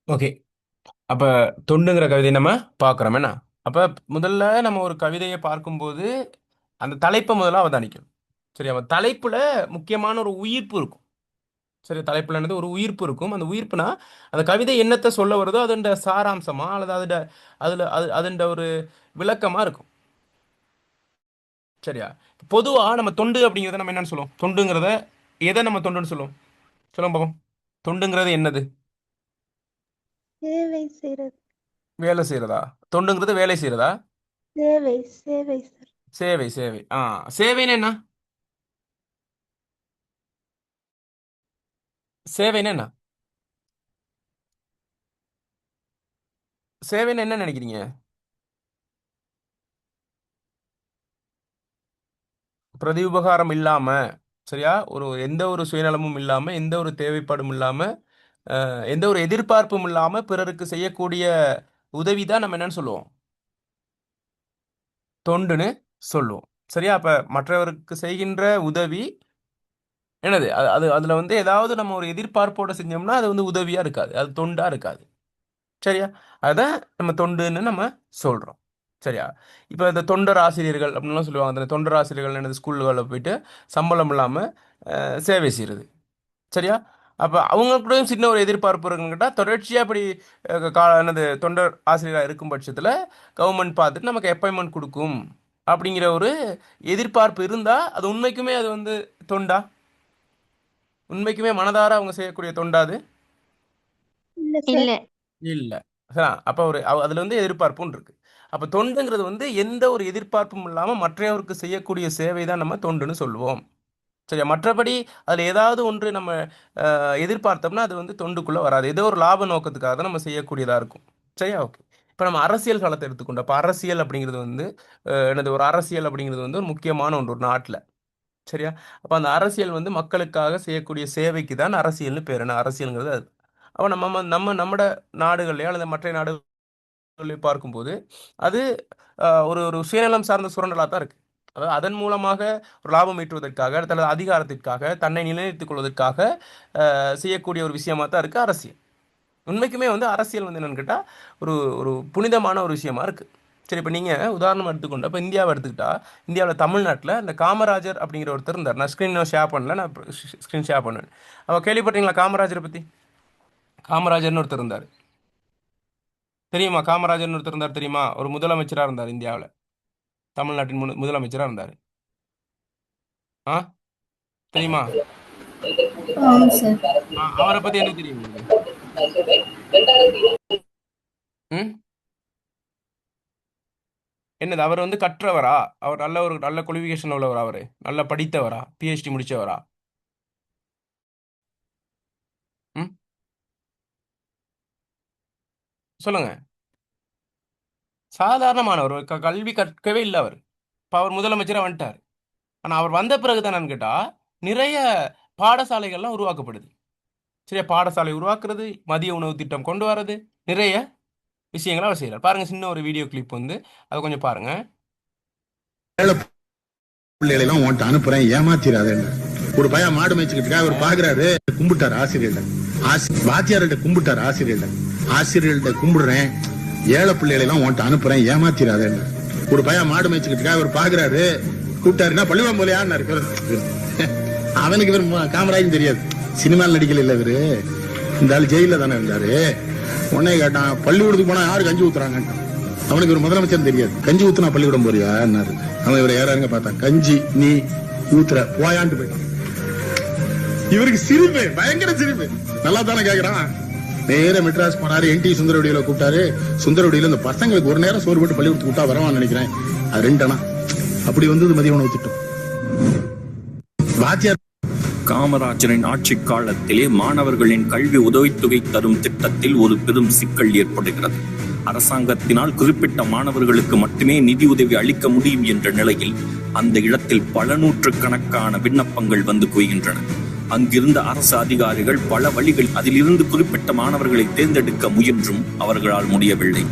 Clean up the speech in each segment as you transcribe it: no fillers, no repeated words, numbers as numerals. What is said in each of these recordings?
Okay. அப்ப தொண்டுங்கிற கவிதை நம்ம பார்க்குறோம் என்ன? அப்ப முதல்ல நம்ம ஒரு கவிதையை பார்க்கும்போது, அந்த தலைப்ப முதல்ல அவதானிக்கணும். சரியா? அப்ப தலைப்புல முக்கியமான ஒரு உயிர்ப்பு இருக்கும். சரி, தலைப்புல என்னது ஒரு உயிர்ப்பு இருக்கும். அந்த உயிர்ப்புனா, அந்த கவிதை என்னத்த சொல்ல வருதோ, அதன்ட சாராம்சமா அல்லது அதன்ட ஒரு விளக்கமா இருக்கும். சரியா? பொதுவா நம்ம தொண்டு அப்படிங்கிறத நம்ம என்னன்னு சொல்லுவோம்? தொண்டுங்கிறத எத நம்ம தொண்டுன்னு சொல்லுவோம்? சொல்லுங்க பாப்போம். தொண்டுங்கிறது என்னது? சேவை செய்றது. வேலை செய்றதா? தொண்டுங்கிறது வேலை செய்றதா? சேவை, சேவை சார். சேவை, சேவை. சேவைன்னா என்ன? சேவைன்னா என்ன? சேவைன்னு என்ன நினைக்கிறீங்க? பிரதி உபகாரம் இல்லாம, சரியா? எந்த ஒரு சுயநலமும் இல்லாம, எந்த ஒரு தேவைப்பாடும் இல்லாம, எந்த ஒரு எதிர்பார்ப்பும் இல்லாம பிறருக்கு செய்யக்கூடிய உதவி தான் நம்ம என்னன்னு சொல்லுவோம்? தொண்டுன்னு சொல்லுவோம். சரியா? அப்ப மற்றவருக்கு செய்கின்ற உதவி என்னது? அது அது அதுல வந்து ஏதாவது நம்ம ஒரு எதிர்பார்ப்போட செஞ்சோம்னா, அது வந்து உதவியா இருக்காது. அது தொண்டா இருக்காது. சரியா? அதான் நம்ம தொண்டுன்னு நம்ம சொல்றோம். சரியா? இப்ப இந்த தொண்டர் ஆசிரியர்கள் அப்படின்லாம் சொல்லுவாங்க. அந்த தொண்டர் ஆசிரியர்கள் என்னது ஸ்கூல்கள்ல போயிட்டு சம்பளம் இல்லாம சேவை செய்றது. சரியா? அப்ப அவங்களுக்கு கூடயும் சின்ன ஒரு எதிர்பார்ப்பு இருக்குன்னு கேட்டா, தொடர்ச்சியா இப்படி என்னது தொண்டர் ஆசிரியரா இருக்கும் பட்சத்தில, கவர்மெண்ட் பார்த்துட்டு நமக்கு அப்பாயின்ட்மென்ட் குடுக்கும். அப்படிங்கிற ஒரு எதிர்பார்ப்பு இருந்தா, அது உண்மைக்குமே அது வந்து தொண்டா? உண்மைக்குமே மனதார அவங்க செய்யக்கூடிய தொண்டா அது? இல்ல சார். இல்ல. இல்ல. அப்ப ஒரு அதுல வந்து எதிர்பார்ப்புன்னு இருக்கு. அப்ப தொண்டுங்கிறது வந்து எந்த ஒரு எதிர்பார்ப்பும் இல்லாம மற்றவருக்கு செய்யக்கூடிய சேவை தான் நம்ம தொண்டுன்னு சொல்லுவோம். சரியா? மற்றபடி அதுல ஏதாவது ஒன்று நம்ம எதிர்பார்த்தோம்னா, அது வந்து தொண்டுக்குள்ள வராது. ஏதோ ஒரு லாப நோக்கத்துக்காக தான் நம்ம செய்யக்கூடியதா இருக்கும். சரியா? ஓகே. இப்ப நம்ம அரசியல் களத்த எடுத்துக்கொண்டோம். அப்ப அரசியல் அப்படிங்கிறது வந்து என்னது ஒரு அரசியல் அப்படிங்கிறது வந்து ஒரு முக்கியமான ஒன்று ஒரு நாட்ல. சரியா? அப்ப அந்த அரசியல் வந்து மக்களுக்காக செய்யக்கூடிய சேவைக்கு தான் அரசியல்னு பேரு. அரசியல்ங்கிறது அது. அப்ப நம்மட நாடுகள்லயோ அல்லது மற்ற நாடுகள்லயோ பார்க்கும்போது, அது ஒரு ஒரு சுயநலம் சார்ந்த சுரண்டலா தான் இருக்கு. அதாவது அதன் மூலமாக ஒரு லாபம் ஈட்டுவதற்காக, அல்லது அதிகாரத்திற்காக, தன்னை நிலைநிறுத்திக் கொள்வதற்காக செய்யக்கூடிய ஒரு விஷயமா தான் இருக்கு அரசியல். உண்மைக்குமே வந்து அரசியல் வந்து என்னன்னு கேட்டா, ஒரு ஒரு புனிதமான ஒரு விஷயமா இருக்கு. சரி, இப்ப நீங்க உதாரணமா எடுத்துக்கொண்டா, இப்ப இந்தியாவ எடுத்துக்கிட்டா, இந்தியாவுல தமிழ்நாட்டுல இந்த காமராஜர் அப்படிங்கிற ஒருத்தர் இருந்தார். நான் ஸ்க்ரீன் ஷேர் பண்ணல. நான் ஸ்க்ரீன் ஷேர் பண்ணுவேன். அவ கேள்விப்பட்டீங்களா காமராஜர பத்தி? காமராஜர்ன்னு ஒருத்தர் இருந்தாரு. தெரியுமா? காமராஜர்ன்னு ஒருத்தர் இருந்தார் தெரியுமா? ஒரு முதலமைச்சரா இருந்தார் இந்தியாவுல. தமிழ்நாட்டின் முதலமைச்சரா இருந்தாரு. ஆ? தெரியுமா? ஆமா சார். அவர பத்தி என்ன தெரியும் உங்களுக்கு? ம்? என்னது? அவர் வந்து கற்றவரா? அவர் நல்ல குவாலிஃபிகேஷன் உள்ளவரா அவரு? நல்லா படித்தவரா? பிஹெச்டி முடிச்சவரா? ம்? சொல்லுங்க. சாதாரணமானவர். கல்வி கற்கவே இல்ல அவரு. இப்ப அவர் முதலமைச்சரா வந்துட்டாரு. ஆனா அவர் வந்த பிறகு தான் என்னன்னு கேட்டா, நிறைய பாடசாலைகள்லாம் உருவாக்கப்படுது. சரியா? பாடசாலை உருவாக்குறது, மதிய உணவு திட்டம் கொண்டு வரது, நிறைய விஷயங்கள அவர் செய்றார். பாருங்க சின்ன ஒரு வீடியோ கிளிப் வந்து அத கொஞ்சம் பாருங்க. ஏழை பிள்ளைகளை எல்லாம் உன்ட்ட அனுப்புறேன் ஏமாத்திராதேன்னு ஒரு பையன் மாடு மேய்ச்சிக்கிட்டு அவர் பாக்குறாரு, கும்பிட்டாரு ஆசிரியர்கிட்ட. வாத்தியார்கிட்ட கும்பிட்டாரு ஆசிரியர்கிட்ட. ஆசிரியர்கிட்ட கும்பிடுறேன், ஏழை பிள்ளைகளை எல்லாம் உன்ட்ட அனுப்புறேன் ஏமாத்திராதேன்னு ஒரு பையன் மாடு மேய்ச்சிக்கிட்டு அவர் பாக்குறாரு, கூப்பிட்டாருன்னா பள்ளிவாம் போலையான்னு அவனுக்கு இவர் காமராஜும் தெரியாது, சினிமாவில் நடிக்கல இல்ல இவரு, இந்த ஆள் ஜெயில தானே இருந்தாரு. உடனே கேட்டான், பள்ளிக்கூடத்துக்கு போனா யாரு கஞ்சி ஊத்துறாங்கன்ட்டான். அவனுக்கு ஒரு முதலமைச்சர் தெரியாது. கஞ்சி ஊத்துனா பள்ளிக்கூடம் போறியா? அவன் இவரை யாராருங்க பார்த்தான், கஞ்சி நீ ஊத்துற போயான்ட்டு போயிட்டான். இவருக்கு சிரிப்பு, பயங்கர சிரிப்பு. நல்லா தானே கேக்குறான். நேர மெட்ராஸ் போனாரு, என்டி சுந்தரவடியில கூப்பிட்டாரு. சுந்தரவடியில இந்த பசங்களுக்கு ஒரு நேரம் சோறு போட்டு பள்ளிக்கூடத்துக்கு கூட்டா வரவான்னு நினைக்கிறேன். அது 2 அணா. அப்படி வந்தது மதிய உணவு திட்டம். வாத்தியார் காமராஜரின் ஆட்சி காலத்திலே மாணவர்களின் கல்வி உதவித்தொகை தரும் திட்டத்தில் ஒரு பெரும் சிக்கல் ஏற்படுகிறது. அரசாங்கத்தினால் குறிப்பிட்ட மாணவர்களுக்கு மட்டுமே நிதி உதவி அளிக்க முடியும் என்ற நிலையில் அந்த இடத்தில் பல நூற்றுக்கணக்கான விண்ணப்பங்கள் வந்து குவிகின்றன. அங்கிருந்த அரசு அதிகாரிகள் பல வழிகள் அதிலிருந்து குறிப்பிட்ட மாணவர்களை தேர்ந்தெடுக்க முயன்றும் அவர்களால் முடியவில்லை.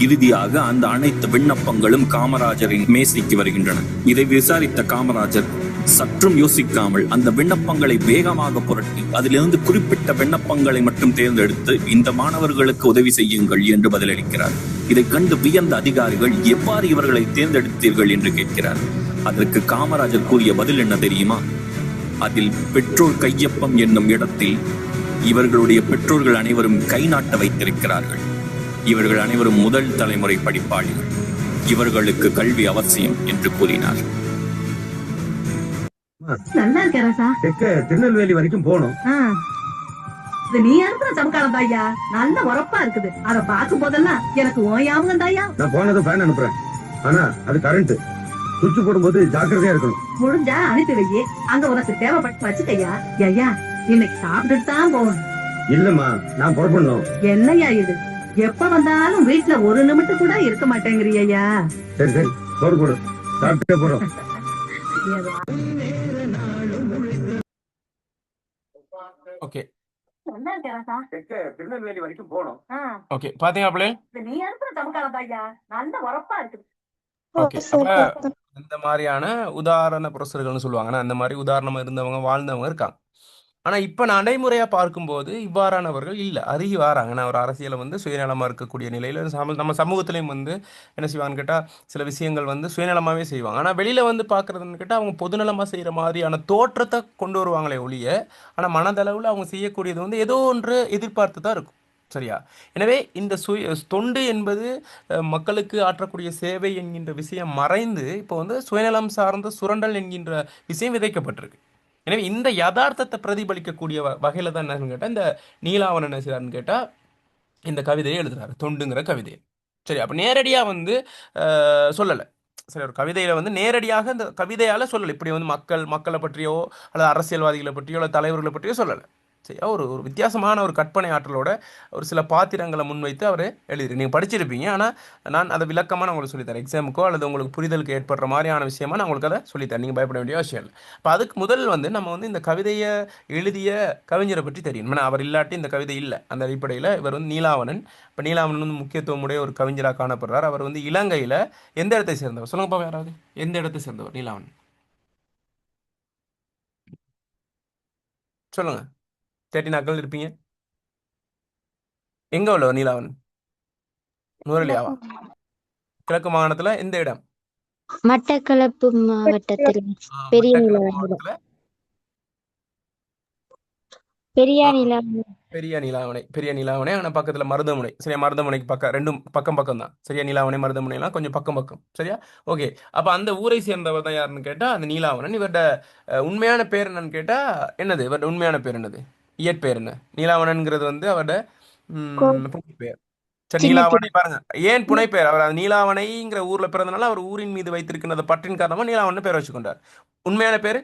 இறுதியாக அந்த அனைத்து விண்ணப்பங்களும் காமராஜரின் மேசைக்கு வருகின்றன. இதை விசாரித்த காமராஜர் சற்றும் யோசிக்காமல் அந்த விண்ணப்பங்களை வேகமாக புரட்டி அதிலிருந்து குறிப்பிட்ட விண்ணப்பங்களை மட்டும் தேர்ந்தெடுத்து இந்த மாணவர்களுக்கு உதவி செய்யுங்கள் என்று பதிலளிக்கிறார். இதை கண்டு வியந்த அதிகாரிகள் எவ்வாறு இவர்களை தேர்ந்தெடுத்தீர்கள் என்று கேட்கிறார். அதற்கு காமராஜர் கூறிய பதில் என்ன தெரியுமா? அதில் பெற்றோர் கையொப்பம் என்னும் இடத்தில் இவர்களுடைய பெற்றோர்கள் அனைவரும் கை நாட்ட வைத்திருக்கிறார்கள். இவர்கள் அனைவரும் முதல் தலைமுறை படிப்பாளிகள். இவர்களுக்கு கல்வி அவசியம் என்று கூறினார். நல்லா இருக்கேன் ராசா. திருநெல்வேலி வரைக்கும் போகணும். இது நீ அனுப்புற சமக்காலம் தாயா, நல்ல உரப்பா இருக்குது. அத பார்க்கும் போதெல்லாம் எனக்கு ஓயாமங்க தாயா. நான் போனதும் ஃபேன் அனுப்புறேன். ஆனா அது கரண்ட். சுவிட்ச் போடும்போது ஜாக்கிரதையா இருக்கணும். முடிஞ்சா அனுப்பி வை. அங்க உனக்கு தேவைப்பட்டு வச்சுக்கையா. ஐயா இன்னைக்கு சாப்பிட்டுட்டு தான் போகணும். இல்லம்மா, நான் புறப்படணும். என்னையா இது, எப்ப வந்தாலும் வீட்டுல ஒரு நிமிஷம் கூட இருக்க மாட்டேங்கிறியா? சரி சரி, சோறு போடு, சாப்பிட்டே போறோம். ஓகே நல்லா இருக்கேன் ராசா. திருநெல்வேலி வரைக்கும் போகணும். ஓகே பாத்தீங்களா? இது நீ அனுப்புற சமக்காலம் தாயா, நல்ல உரப்பா இருக்குது. ஓகே சார் அப்ப பார்த்தேன். இந்த மாதிரியான உதாரண புரசர்கள்னு சொல்லுவாங்கன்னா அந்த மாதிரி உதாரணமா இருந்தவங்க வாழ்ந்தவங்க இருக்காங்க. ஆனா இப்ப நடைமுறையா பார்க்கும்போது இவ்வாறானவர்கள் இல்ல, அருகி வராங்க. நான் ஒரு அரசியலை வந்து சுயநலமா இருக்கக்கூடிய நிலையில நம்ம சமூகத்திலையும் வந்து என்ன செய்வான்னு கேட்டா சில விஷயங்கள் வந்து சுயநலமாவே செய்வாங்க. ஆனா வெளியில வந்து பாக்குறதுன்னு கேட்டா அவங்க பொதுநலமா செய்யற மாதிரியான தோற்றத்தை கொண்டு வருவாங்களே ஒழிய, ஆனா மனதளவுல அவங்க செய்யக்கூடியது வந்து ஏதோ ஒன்று எதிர்பார்த்து தான் இருக்கும். சரியா? எனவே இந்த தொண்டு என்பது மக்களுக்கு ஆற்றக்கூடிய சேவை என்கின்ற விஷயம் மறைந்து இப்போ வந்து சுயநலம் சார்ந்த சுரண்டல் என்கின்ற விஷயம் விதைக்கப்பட்டிருக்கு. எனவே இந்த யதார்த்தத்தை பிரதிபலிக்கக்கூடிய வகையில தான் என்னன்னு கேட்டால் இந்த நீலாவணன் என்ன செய்றாருன்னு கேட்டால் இந்த கவிதையை எழுதுறாரு, தொண்டுங்கிற கவிதையை. சரி, அப்போ நேரடியாக வந்து சொல்லலை. சரி, ஒரு கவிதையில் வந்து நேரடியாக இந்த கவிதையால் சொல்லலை. இப்படி வந்து மக்களை பற்றியோ அல்லது அரசியல்வாதிகளை பற்றியோ அல்லது தலைவர்களை பற்றியோ சொல்லலை. சரி, ஒரு ஒரு வித்தியாசமான ஒரு கற்பனை ஆற்றலோட ஒரு சில பாத்திரங்களை முன்வைத்து அவர் எழுதிரு. நீங்கள் படிச்சிருப்பீங்க, ஆனால் நான் அதை விளக்கமாக நான் உங்களுக்கு சொல்லித்தரேன். எக்ஸாமுக்கோ அல்லது உங்களுக்கு புரிதலுக்கு ஏற்படுற மாதிரியான விஷயமா நான் உங்களுக்கு அதை சொல்லித்தரேன். நீங்கள் பயப்பட வேண்டிய அவசியம் இல்லை. இப்போ அதுக்கு முதல் வந்து நம்ம வந்து இந்த கவிதையை எழுதிய கவிஞரை பற்றி தெரியும். ஏன்னா அவர் இல்லாட்டி இந்த கவிதை இல்லை. அந்த அடிப்படையில் இவர் வந்து நீலாவணன். இப்போ நீலாவணன் வந்து முக்கியத்துவமுடைய ஒரு கவிஞராக காணப்படுறார். அவர் வந்து இலங்கையில் எந்த இடத்தை சேர்ந்தவர் சொல்லுங்கப்பா, யாராவது எந்த இடத்தை சேர்ந்தவர் நீலாவணன் சொல்லுங்க. 30 நாட்கள் இருப்பீங்க. எங்க உள்ளவர் நீலாவணன்? நுவரெலியாவா? கிழக்கு மாகாணத்துல எந்த இடம்? மட்டக்களப்பு மாவட்டத்தில் பெரிய மட்டக்களப்பு நிலவரம் மாவட்டத்துல பெரிய ஆ, நிலவரம் பெரிய நீலாவணை. ஆனா பக்கத்துல மருதமுனை. சரியா? மருதமுனைக்கு பக்கம், ரெண்டும் பக்கம் பக்கம் தான். சரியா? நீலாவணை மருதமுனை எல்லாம் கொஞ்சம் பக்கம் பக்கம். சரியா? ஓகே. அப்ப அந்த ஊரை சேர்ந்தவர் தான் யாருன்னு கேட்டா அந்த நீலாவணன். இவரோட உண்மையான பேர் என்னன்னு கேட்டா என்னது? இவரோட உண்மையான பேர் என்னது? இயற்பெயர் என்ன? நீலாவணன்ங்கிறது வந்து அவரோட புனைப்பெயர். சரி, சின்ன நீலாவணை பாருங்க. ஏன் புனைப்பெயர்? அவர் அந்த நீலாவணைங்கிற ஊர்ல பிறந்தனால அவர் ஊரின் மீது வைத்திருக்கின்ற அந்த பற்றின் காரணமா நீலாவணன் பேர் வச்சுக்கொண்டார். உண்மையான பேரு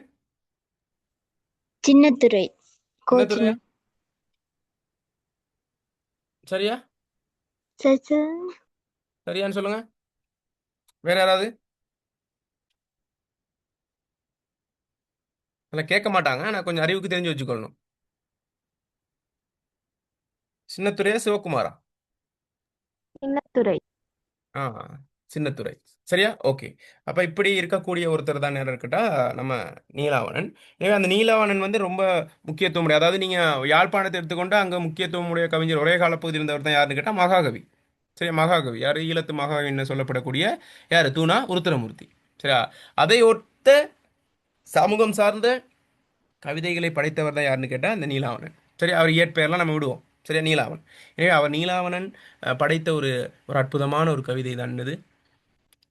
சின்னத்துறை என்னதுரை? கோச்சிங். சரியா? சரியான்னு சொல்லுங்க. வேற யாராவது? அதில் கேட்க மாட்டாங்க. நான் கொஞ்சம் அறிவுக்கு தெரிஞ்சு வச்சுக்கொள்ளணும். சின்னத்துறையா சிவகுமாரா? சின்னத்துறை. ஆ, சின்னத்துறை. சரியா? ஓகே. அப்ப இப்படி இருக்கக்கூடிய ஒருத்தர் தான் யார் இருக்கட்டா நம்ம நீலாவணன். எனவே அந்த நீலாவணன் வந்து ரொம்ப முக்கியத்துவம் உடைய, அதாவது நீங்க யாழ்ப்பாணத்தை எடுத்துக்கொண்டு அங்க முக்கியத்துவம் உடைய கவிஞர் ஒரே காலப்பகுதியில் இருந்தவர் தான் யாருன்னு கேட்டா மகாகவி. சரியா? மகாகவி யாரு? ஈழத்து மகாகவின்னு சொல்லப்படக்கூடிய யாரு? தூணா உருத்திரமூர்த்தி. சரியா? அதை ஒத்த சமூகம் சார்ந்த கவிதைகளை படைத்தவர் தான் யாருன்னு கேட்டால் அந்த நீலாவணன். சரி, அவர் இயற்பெயர்லாம் நம்ம விடுவோம். சரியா? நீலாவணன். எனவே அவர் நீலாவணன் படைத்த ஒரு ஒரு அற்புதமான ஒரு கவிதை தான் என்னது?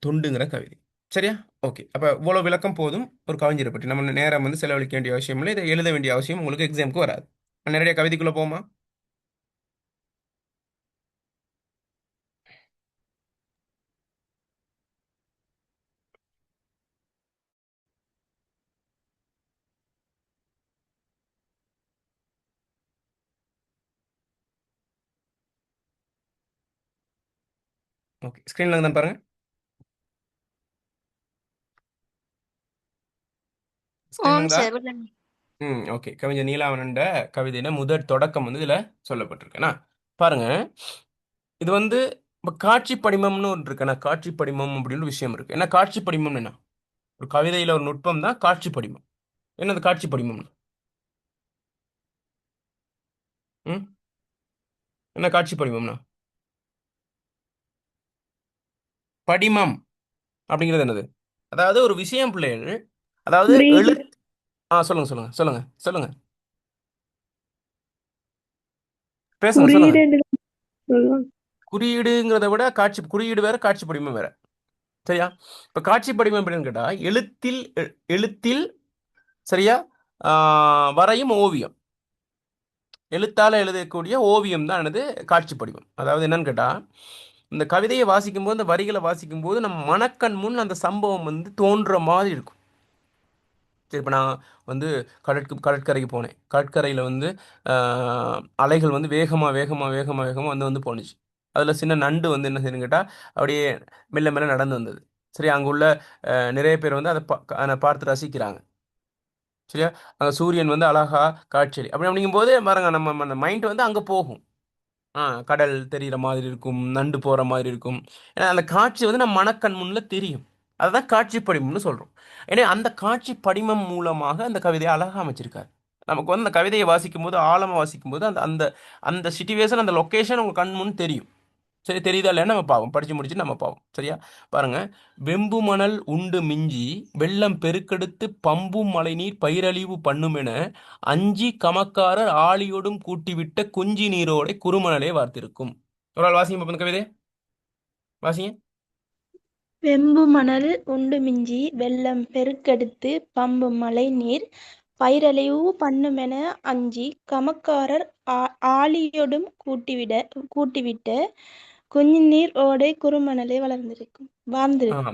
தொண்டுங்கிற கவிதை. சரியா? ஓகே. அப்போ இவ்வளோ விளக்கம் போதும் ஒரு கவிஞரை பற்றி. நம்ம நேரம் வந்து செலவழிக்க வேண்டிய அவசியம் இல்லை. இதை எழுத வேண்டிய அவசியம் உங்களுக்கு எக்ஸாமுக்கு வராது. நிறைய கவிதைக்குள்ளே போமா? ஓகே, ஸ்க்ரீனில் தான் பாருங்க. ஸ்க்ரீனில் தான். ஓகே. கவிஞர் நீலாவணன்ட கவிதையில முதற் தொடக்கம் வந்து இதுல சொல்லப்பட்டிருக்குண்ணா. பாருங்க, இது வந்து இப்போ காட்சி படிமம்னு ஒன்று இருக்குண்ணா. காட்சி படிமம் அப்படின்னு ஒரு விஷயம் இருக்கு. ஏன்னா காட்சி படிமம் என்ன? ஒரு கவிதையில ஒரு நுட்பம் தான் காட்சி படிமம். என்னது காட்சி படிமம்? ம் என்ன காட்சி படிமம்னா? படிமம் அப்படிங்கிறது என்னது? அதாவது ஒரு விஷயம் பிள்ளைகள், அதாவது குறியீடு சொல்லுங்க சொல்லுங்க சொல்லுங்க சொல்லுங்க, பேசுங்க சொல்லுங்க. குறியீடு சொல்லுவாங்க. குறியீடுங்கிறத விட குறியீடு வேற, காட்சி படிமம் வேற. சரியா? இப்ப காட்சி படிமம் அப்படின்னு கேட்டா எழுத்தில் சரியா வரையும் ஓவியம், எழுத்தால எழுதக்கூடிய ஓவியம் தான் என்னது காட்சி படிமம். அதாவது என்னன்னு கேட்டா, இந்த கவிதையை வாசிக்கும் போது, இந்த வரிகளை வாசிக்கும் போது நம்ம மனக்கண் முன் அந்த சம்பவம் வந்து தோன்ற மாதிரி இருக்கும். சரி, இப்போ நான் வந்து கடற்கரைக்கு போனேன். கடற்கரையில் வந்து அலைகள் வந்து வேகமாக வேகமாக வேகமாக வேகமாக வந்து போணுச்சு. அதில் சின்ன நண்டு வந்து என்ன செய்யணும்னு கேட்டால் அப்படியே மெல்ல மெல்ல நடந்து வந்தது. சரி, அங்கே உள்ள நிறைய பேர் வந்து அதை பார்த்து ரசிக்கிறாங்க. சரியா? அங்கே சூரியன் வந்து அழகா காட்சி அப்படிங்கும்போது பாருங்க, நம்ம மைண்ட் வந்து அங்கே போகும். கடல் தெரிகிற மாதிரி இருக்கும், நண்டு போகிற மாதிரி இருக்கும். ஏன்னா அந்த காட்சி வந்து நம்ம மனக்கண் முன்னில் தெரியும். அதுதான் காட்சி படிமம்னு சொல்கிறோம். ஏன்னா அந்த காட்சி படிமம் மூலமாக அந்த கவிதையை அழகாக அமைச்சிருக்காரு. நமக்கு வந்து அந்த கவிதையை வாசிக்கும் போது, ஆழமாக வாசிக்கும் போது, அந்த அந்த அந்த சிச்சுவேஷன், அந்த லொக்கேஷன் உங்கள் கண் முன் தெரியும். சரி, தெரியுதா இல்லையா நம்ம பாவம் படித்து முடிச்சுட்டு நம்ம பாவம். சரியா? பாருங்க, வெம்பு மணல் உண்டு மிஞ்சி வெள்ளம் பெருக்கெடுத்து பம்பும் மழை நீர் பயிரழிவு பண்ணுமென அஞ்சி கமக்காரர் ஆழியோடும் கூட்டிவிட்ட குஞ்சி நீரோடை குறுமணலே வார்த்திருக்கும். ஒரு ஆள் வாசிங்க பாப்போம் இந்த கவிதை, வாசிங்க. வெம்பு மணல் உண்டு மிஞ்சி வெள்ளம் பெருக்கெடுத்து பம்பு மழை நீர் பயிரழிவு பண்ணுமென அஞ்சி கமக்காரர் ஆழியொடும் கூட்டிவிட்ட குஞ்சுநீர் ஓடை குறுமணலே வார்ந்திருக்கும்.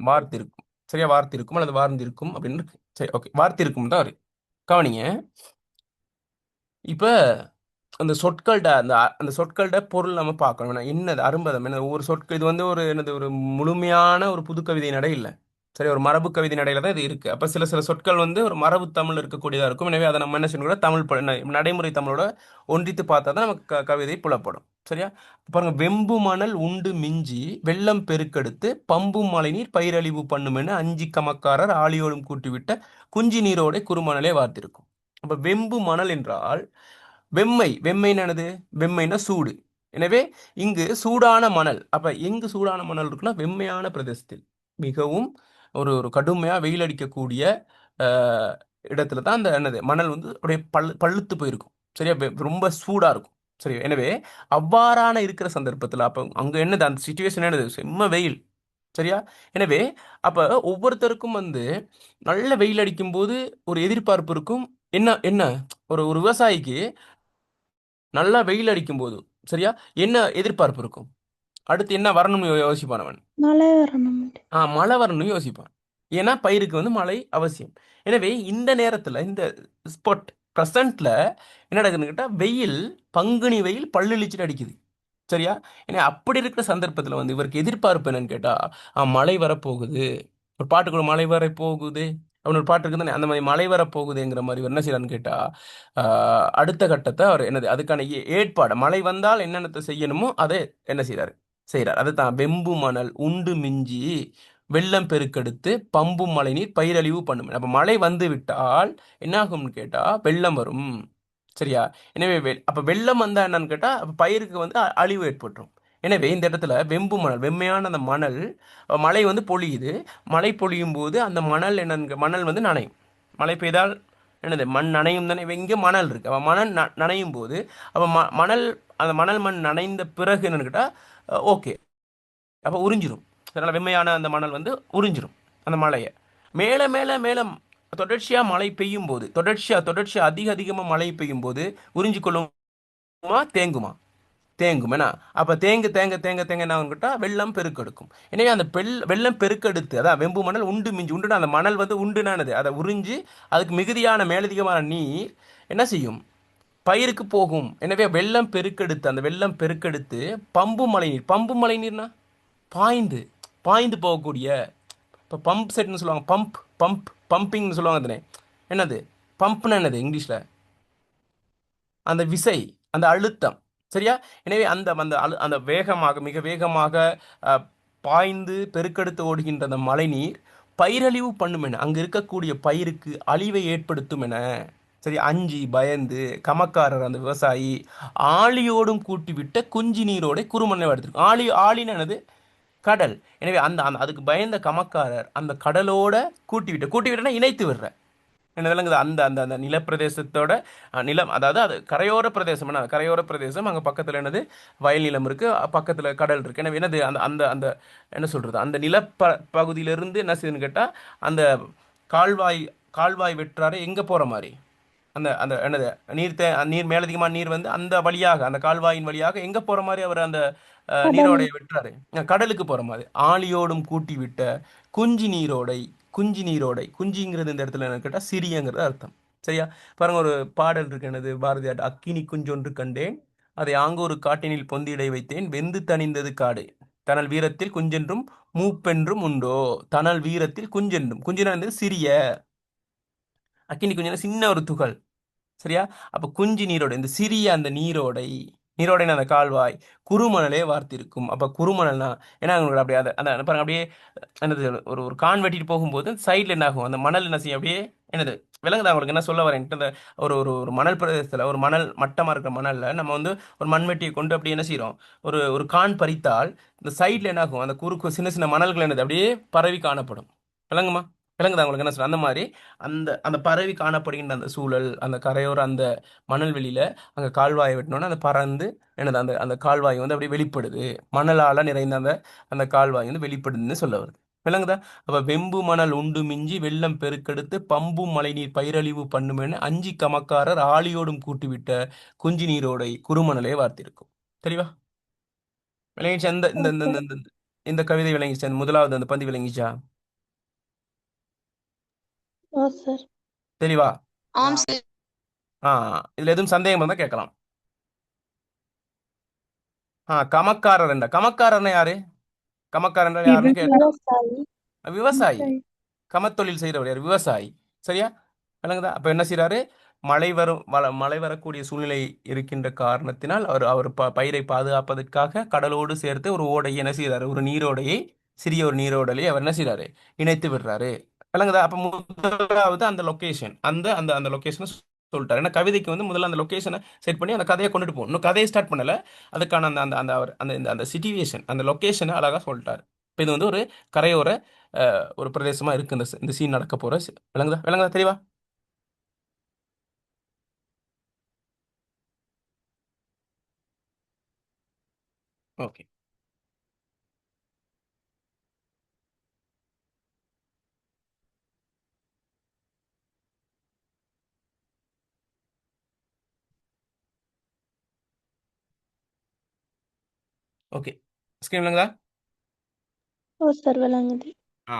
வார்த்திருக்கும். சரியா? வார்த்திருக்கும் அல்லது வார்ந்திருக்கும் அப்படின்னு இருக்கு. சரி, ஓகே, வார்த்திருக்கும் தான் வரும். கவனிங்க. இப்போ அந்த சொற்கள்கிட்ட அந்த சொற்கள்கிட்ட பொருள் நம்ம பார்க்கணும். என்னது அரும்பதம், என்ன ஒவ்வொரு சொற்கள். இது வந்து ஒரு என்னது ஒரு முழுமையான ஒரு புது கவிதை நடை இல்லை. சரி, ஒரு மரபு கவிதை நடையில தான் இது இருக்கு. அப்போ சில சில சொற்கள் வந்து ஒரு மரபு தமிழ் இருக்கக்கூடியதாக இருக்கும். எனவே அதை நம்ம என்ன செய்யணும், தமிழ் நடைமுறை தமிழோட ஒன்றித்து பார்த்தா தான் நமக்கு கவிதை புலப்படும். சரியா? பாருங்க, வெம்பு மணல் உண்டு மிஞ்சி வெள்ளம் பெருக்கெடுத்து பம்பும் மழை நீர் பயிரழிவு பண்ணுமென்னு அஞ்சி கமக்காரர் ஆழியோடும் கூட்டிவிட்ட குஞ்சி நீரோட குறுமணலே வார்த்திருக்கும். அப்ப வெம்பு மணல் என்றால் வெம்மைன்னு வெம்மைன்னா சூடு. எனவே இங்கு சூடான மணல். அப்ப எங்கு சூடான மணல் இருக்குன்னா வெம்மையான பிரதேசத்தில், மிகவும் ஒரு ஒரு கடுமையா வெயில் அடிக்கக்கூடிய இடத்துல தான் அந்த மணல் வந்து அப்படியே பழுத்து போயிருக்கும். சரியா? ரொம்ப சூடா இருக்கும். சரி, எனவே அவ்வாறான இருக்கிற சந்தர்ப்பத்தில் அப்ப அங்க என்னது அந்த சிச்சுவேஷன் என்னது, செம்ம வெயில். சரியா? எனவே அப்ப ஒவ்வொருத்தருக்கும் வந்து நல்ல வெயில் அடிக்கும் போது ஒரு எதிர்பார்ப்பு இருக்கும். என்ன என்ன ஒரு ஒரு விவசாயிக்கு நல்லா வெயில் அடிக்கும் போது, சரியா, என்ன எதிர்பார்ப்பு இருக்கும்? அடுத்து என்ன வரணும்னு யோசிப்பான் அவன். மழை வரணும். மழை வரணும்னு யோசிப்பான். ஏன்னா பயிருக்கு வந்து மழை அவசியம். எனவே இந்த நேரத்துல இந்த ஸ்பாட் ப்ரெசன்ட்ல என்ன நடக்குதுன்னு கேட்டா, வெயில், பங்குனி வெயில் பல்லிழிச்சிட்டு அடிக்குது. சரியா? ஏன்னா அப்படி இருக்கிற சந்தர்ப்பத்தில் வந்து இவருக்கு எதிர்பார்ப்பு என்னன்னு கேட்டா, மழை வரப்போகுது. ஒரு பாட்டுக்குள்ள மழை வரப்போகுது அப்படின்னு ஒரு பாட்டு இருக்குது தானே, அந்த மாதிரி மழை வரப்போகுதுங்கிற மாதிரி இவர் என்ன செய்யறான்னு கேட்டா, அடுத்த கட்டத்தை அவர் என்னது அதுக்கான ஏற்பாடு, மழை வந்தால் என்னென்னத்தை செய்யணுமோ அதை என்ன செய்யறார். அதுதான் வெம்பு மணல் உண்டு மிஞ்சி வெள்ளம் பெருக்கெடுத்து பம்பும் மழை நீர் பயிரழிவு பண்ணும். அப்ப மழை வந்து விட்டால் என்ன ஆகும்னு கேட்டா வெள்ளம் வரும். சரியா? எனவே அப்ப வெள்ளம் வந்தா என்னன்னு கேட்டா அப்ப பயிருக்கு வந்து அழிவு ஏற்பட்டுரும். எனவே இந்த இடத்துல வெம்பு மணல், வெம்மையான அந்த மணல், மழை வந்து பொழியுது. மழை பொழியும் போது அந்த மணல் என்னன்னு, மணல் வந்து நனையும். மழை பெய்தால் என்னது மண் நனையும் தானே. இங்கே மணல் இருக்கு. அப்போ மணல் நனையும் போது அப்போ மணல், அந்த மணல் மண் நனைந்த பிறகு என்னன்னு கேட்டால் ஓகே, அப்போ உறிஞ்சிரும். அதனால் வெம்மையான அந்த மணல் வந்து உறிஞ்சிரும் அந்த மழையை. மேலே மேலே மேலே தொடர்ச்சியாக மழை பெய்யும் போது, தொடர்ச்சியாக அதிகமாக மழை பெய்யும் போது உறிஞ்சி கொள்ளுமா, தேங்கும். ஏன்னா அப்போ தேங்க என்ன கேட்டால் வெள்ளம் பெருக்கெடுக்கும். எனவே அந்த வெள்ளம் பெருக்கெடுத்து, அதான் வெம்பு மணல் உண்டு மிஞ்சி, உண்டுனா அந்த மணல் வந்து உண்டுனானது, அதை உறிஞ்சி அதுக்கு மிகுதியான மேலதிகமான நீர் என்ன செய்யும், பயிருக்கு போகும். எனவே வெள்ளம் பெருக்கெடுத்து, அந்த வெள்ளம் பெருக்கெடுத்து பம்பு மழை நீர்னா பாய்ந்து போகக்கூடிய, இப்போ பம்ப் செட்னு சொல்லுவாங்க, பம்பிங்னு சொல்லுவாங்க தானே. என்னது பம்ப்னா என்னது இங்கிலீஷில்? அந்த விசை, அந்த அழுத்தம். சரியா? எனவே அந்த அந்த வேகமாக, மிக வேகமாக பாய்ந்து பெருக்கெடுத்து ஓடுகின்ற அந்த மழை நீர் பயிரழிவு பண்ணும் என, அங்க இருக்கக்கூடிய பயிருக்கு அழிவை ஏற்படுத்தும் என, சரி, அஞ்சி பயந்து கமக்காரர் அந்த விவசாயி ஆழியோடும் கூட்டிவிட்ட குஞ்சி நீரோட குறுமணலை எடுத்திருக்கும். ஆழின்னு என்னது? கடல். எனவே அதுக்கு பயந்த கமக்காரர் அந்த கடலோட கூட்டிவிட்டனா இணைத்து விடுற என்ன விளங்குது? அந்த அந்த அந்த நிலப்பிரதேசத்தோட நிலம், அதாவது அது கரையோர பிரதேசம். என்ன கரையோர பிரதேசம்? அங்கே பக்கத்தில் என்னது? வயல் நிலம் இருக்கு, பக்கத்தில் கடல் இருக்கு. எனவே என்னது? அந்த அந்த அந்த என்ன சொல்றது? அந்த பகுதியிலிருந்து என்ன செய்யுதுன்னு கேட்டால், அந்த கால்வாய் கால்வாய் வெற்றாரு எங்கே போகிற மாதிரி, அந்த அந்த என்னது நீர் மேலதிகமான நீர் வந்து அந்த வழியாக, அந்த கால்வாயின் வழியாக எங்கே போகிற மாதிரி அவர் அந்த கடல். நீரோடைய வெட்டுறாரு? கடலுக்கு போகிற மாதிரி. ஆழியோடும் கூட்டி விட்ட குஞ்சி நீரோடை. குஞ்சிங்கிறது இந்த இடத்துல என்ன கேட்டால் சிறியங்கிறது அர்த்தம். சரியா? பாருங்க, ஒரு பாடல் இருக்கு, என்னது? பாரதியார், அக்கினி குஞ்சொன்று கண்டேன், அதை ஆங்கொரு காட்டினில் பொந்திடை வைத்தேன், வெந்து தணிந்தது காடு, தனல் வீரத்தில் குஞ்சென்றும் மூப்பென்றும் உண்டோ. தனல் வீரத்தில் குஞ்சென்றும், குஞ்சினா சிறிய, அக்கினி குஞ்சுனா சின்ன ஒரு துகள். சரியா? அப்ப குஞ்சு நீரோடை, இந்த சிறிய அந்த நீரோடை அந்த கால்வாய் குறுமணலே வார்த்திருக்கும். அப்ப குறுமணல்னா ஏன்னா உங்களுக்கு அப்படியே அந்த பாருங்க, அப்படியே என்னது, ஒரு கான் வெட்டிட்டு போகும்போது சைட்ல என்ன ஆகும்? அந்த மணல் என்ன செய்யும்? அப்படியே என்னது விலங்குதா? உங்களுக்கு என்ன சொல்ல வரேன்? இந்த ஒரு ஒரு ஒரு மணல் பிரதேசத்துல, ஒரு மணல் மட்டமா இருக்கிற மணல்ல நம்ம வந்து ஒரு மண்வெட்டியை கொண்டு அப்படியே என்ன செய்யறோம்? ஒரு ஒரு கான் பறித்தால் இந்த சைட்ல என்ன ஆகும்? அந்த குறுக்கு சின்ன சின்ன மணல்கள் என்னது அப்படியே பரவி காணப்படும். விளங்குமா? விளங்குதா உங்களுக்கு என்ன சொல்ற? அந்த மாதிரி அந்த அந்த பரவி காணப்படுகின்ற அந்த சூழல், அந்த கரையோர அந்த மணல்வெளியில அங்கே கால்வாயை வெட்டினோன்னா அந்த பறந்து என்னது அந்த அந்த கால்வாய் வந்து அப்படியே வெளிப்படுது. மணலால நிறைந்த அந்த அந்த கால்வாய் வந்து வெளிப்படுதுன்னு சொல்ல வருது. விளங்குதா? அப்ப வெம்பு மணல் உண்டு மிஞ்சி வெள்ளம் பெருக்கெடுத்து பம்பும் மழைநீர் பயிரழிவு பண்ணுமென்னு அஞ்சி கமக்காரர் ஆழியோடும் கூட்டிவிட்ட குஞ்சி நீரோடை குறுமணலே வார்த்திருக்கும். தெளிவா விளங்கிச்சா? இந்த இந்த இந்த இந்த இந்த- இந்த கவிதை விளங்கிச்சா? இந்த முதலாவது அந்த பந்தி விளங்கிச்சா? ஓ சார். தெளிவா? ஆம் சார். ஆ, இதுல எதுவும் சந்தேகம் இருந்தா கேட்கலாம். கமக்காரர்னா யாரு? கமக்காரர் யாருன்னு கேட்கலாம். விவசாயி. விவசாயி. கமத்தொழில் செய்கிறவர் யார்? விவசாயி. சரியா? விளங்குதா? அப்ப என்ன செய்யறாரு? மழை வரக்கூடிய சூழ்நிலை இருக்கின்ற காரணத்தினால் அவர் அவர் பயிரை பாதுகாப்பதற்காக கடலோடு சேர்த்து ஒரு ஓடையை என்ன செய்யறாரு? ஒரு நீரோடையை, சிறிய ஒரு நீரோடையை அவர் என்ன செய்யறாரு? இணைத்து விடுறாரு. விளங்குதா? அப்ப முதலாவது அந்த லொகேஷன், அந்த அந்த அந்த லொகேஷனை சொல்லிட்டாரு. ஏன்னா கவிதைக்கு வந்து முதல்ல அந்த லொகேஷனை செட் பண்ணி அந்த கதையை கொண்டுட்டு போகணும். இன்னும் கதையை ஸ்டார்ட் பண்ணல, அதுக்கான அந்த அந்த அந்த அவர் அந்த இந்த அந்த சிச்சுவேஷன், அந்த லொகேஷனை அழகா சொல்லிட்டாரு. இப்போ இது வந்து ஒரு கரையோர ஒரு பிரதேசமா இருக்கு இந்த சீன் நடக்க போற. விளங்குதா? விளங்குதா? தெளிவா? ஓகே. ஓகே. ஸ்கிரீன் விளங்குதா? ஓ சார், விளங்குது. ஆ.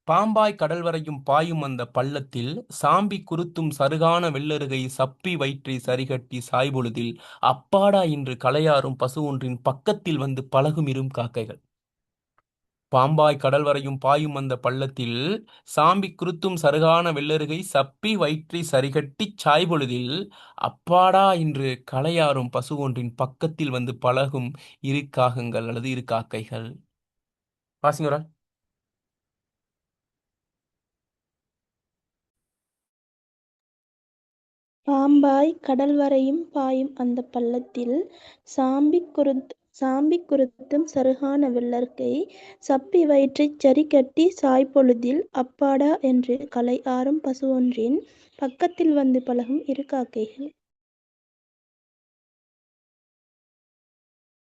பாம்பாய் கடல் வரையும் பாயும் அந்த பள்ளத்தில் சாம்பி குருத்தும் சருகான வெள்ளருகை சப்பி வயிற்றை சரிகட்டி சாய்பொழுதில் அப்பாடா இன்று களையாறும் பசு ஒன்றின் பக்கத்தில் வந்து பழகும் இரும் காக்கைகள். பாம்பாய் கடல் வரையும் பாயும் அந்த பள்ளத்தில் சாம்பி குருத்தும் சருகான வெள்ளருகை சப்பி வயிற்றை சரிகட்டி சாய்பொழுதில் அப்பாடா இன்று களையாறும் பசு ஒன்றின் பக்கத்தில் வந்து பழகும் இரு காகங்கள் அல்லது இரு காக்கைகள். வாசிங்க. பாம்பாய் கடல் வரையும் பாயும் அந்த பள்ளத்தில் சாம்பி குருத்தும் சருகான வெள்ளற்கை சப்பி வயிற்றைச் சரிகட்டி சாய்பொழுதில் அப்பாடா என்று கலை ஆறும் பசு ஒன்றின் பக்கத்தில் வந்து பழகும் இரு காக்கைகள்.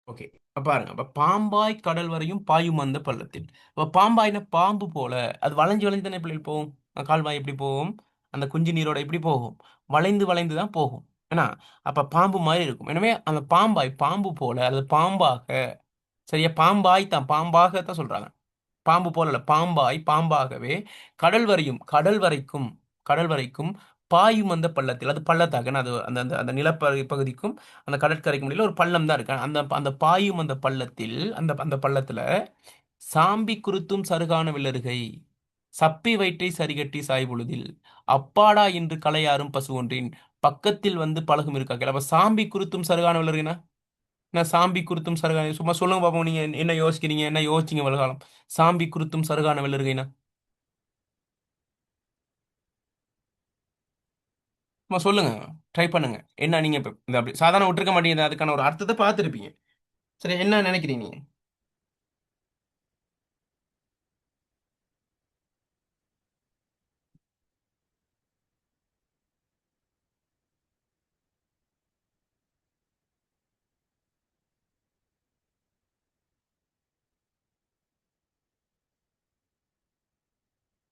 ஓகே. பாருங்க, அப்ப பாம்பாய் கடல் வரையும் பாயும் அந்த பள்ளத்தில். அப்ப பாம்பாய்னா பாம்பு போல, அது வளைஞ்சு வளைஞ்சு தானே பிள்ளைகள் போகும். கால்வாய் எப்படி போகும்? அந்த குஞ்சு நீரோட எப்படி போகும்? வளைந்து வளைந்து தான் போகும். ஏன்னா அப்ப பாம்பு மாதிரி இருக்கும். எனவே அந்த பாம்பாய் பாம்பு போல அல்லது பாம்பாக, சரியா? பாம்பாய் தான், பாம்பாக தான் சொல்றாங்க. பாம்பு போல இல்ல, பாம்பாய் பாம்பாகவே கடல் வரைக்கும் பாயும் அந்த பள்ளத்தில், அது பள்ளத்தாக்கு, அது அந்த அந்த அந்த நிலப்பகுதிக்கும் அந்த கடற்கரைக்கும் இடையில ஒரு பள்ளம் தான் இருக்கு. அந்த அந்த பாயும் அந்த பள்ளத்தில், அந்த அந்த பள்ளத்துல சாம்பி குருத்தும் சருகான வெள்ளருகை சப்பி வயிற்றை சரிகட்டி சாய்பொழுதில் அப்பாடா என்று களையாறும் பசு ஒன்றின் பக்கத்தில் வந்து பழகும் இருக்காங்க. அப்ப சாம்பி குருத்தும் சருகான வெள்ளருகைனா நான் சாம்பி குருத்தும் சருகான, சும்மா சொல்லுங்க பாப்போம், நீங்க என்ன யோசிக்கிறீங்க, என்ன யோசிச்சீங்க வலகாலம்? சாம்பி குருத்தும் சருகான வெள்ளருகைனா சும்மா சொல்லுங்க, ட்ரை பண்ணுங்க. என்ன நீங்க இப்ப இந்த அப்படி சாதாரண விட்டுருக்க மாட்டீங்க, அதுக்கான ஒரு அர்த்தத்தை பார்த்துருப்பீங்க. சரி, என்ன நினைக்கிறீங்க நீங்க?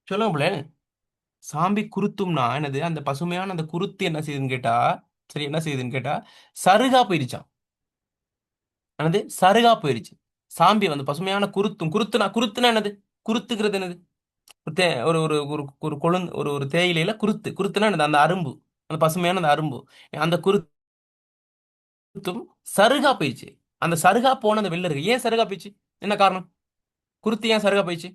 சொல்லுங்க பிள்ளை. சாம்பி குருத்தும்னா என்னது? அந்த பசுமையான அந்த குருத்து என்ன செய்யுதுன்னு கேட்டா, சரி என்ன செய்யுதுன்னு கேட்டா, சருகா போயிருச்சான். என்னது? சருகா போயிருச்சு. சாம்பி வந்து பசுமையான குருத்தும், குருத்துனா என்னது? குருத்துங்கிறது என்னது? ஒரு ஒரு ஒரு ஒரு ஒரு கொழுந்து, ஒரு தேயிலையில குருத்துனா என்னது? அந்த அரும்பு, அந்த பசுமையான அந்த அரும்பு, அந்த குருத்தும் சருகா போயிடுச்சு. அந்த சருகா போன அந்த வெள்ளை இருக்கு, ஏன் சருகா போயிடுச்சு? என்ன காரணம்? குருத்து ஏன் சருகா போயிடுச்சு?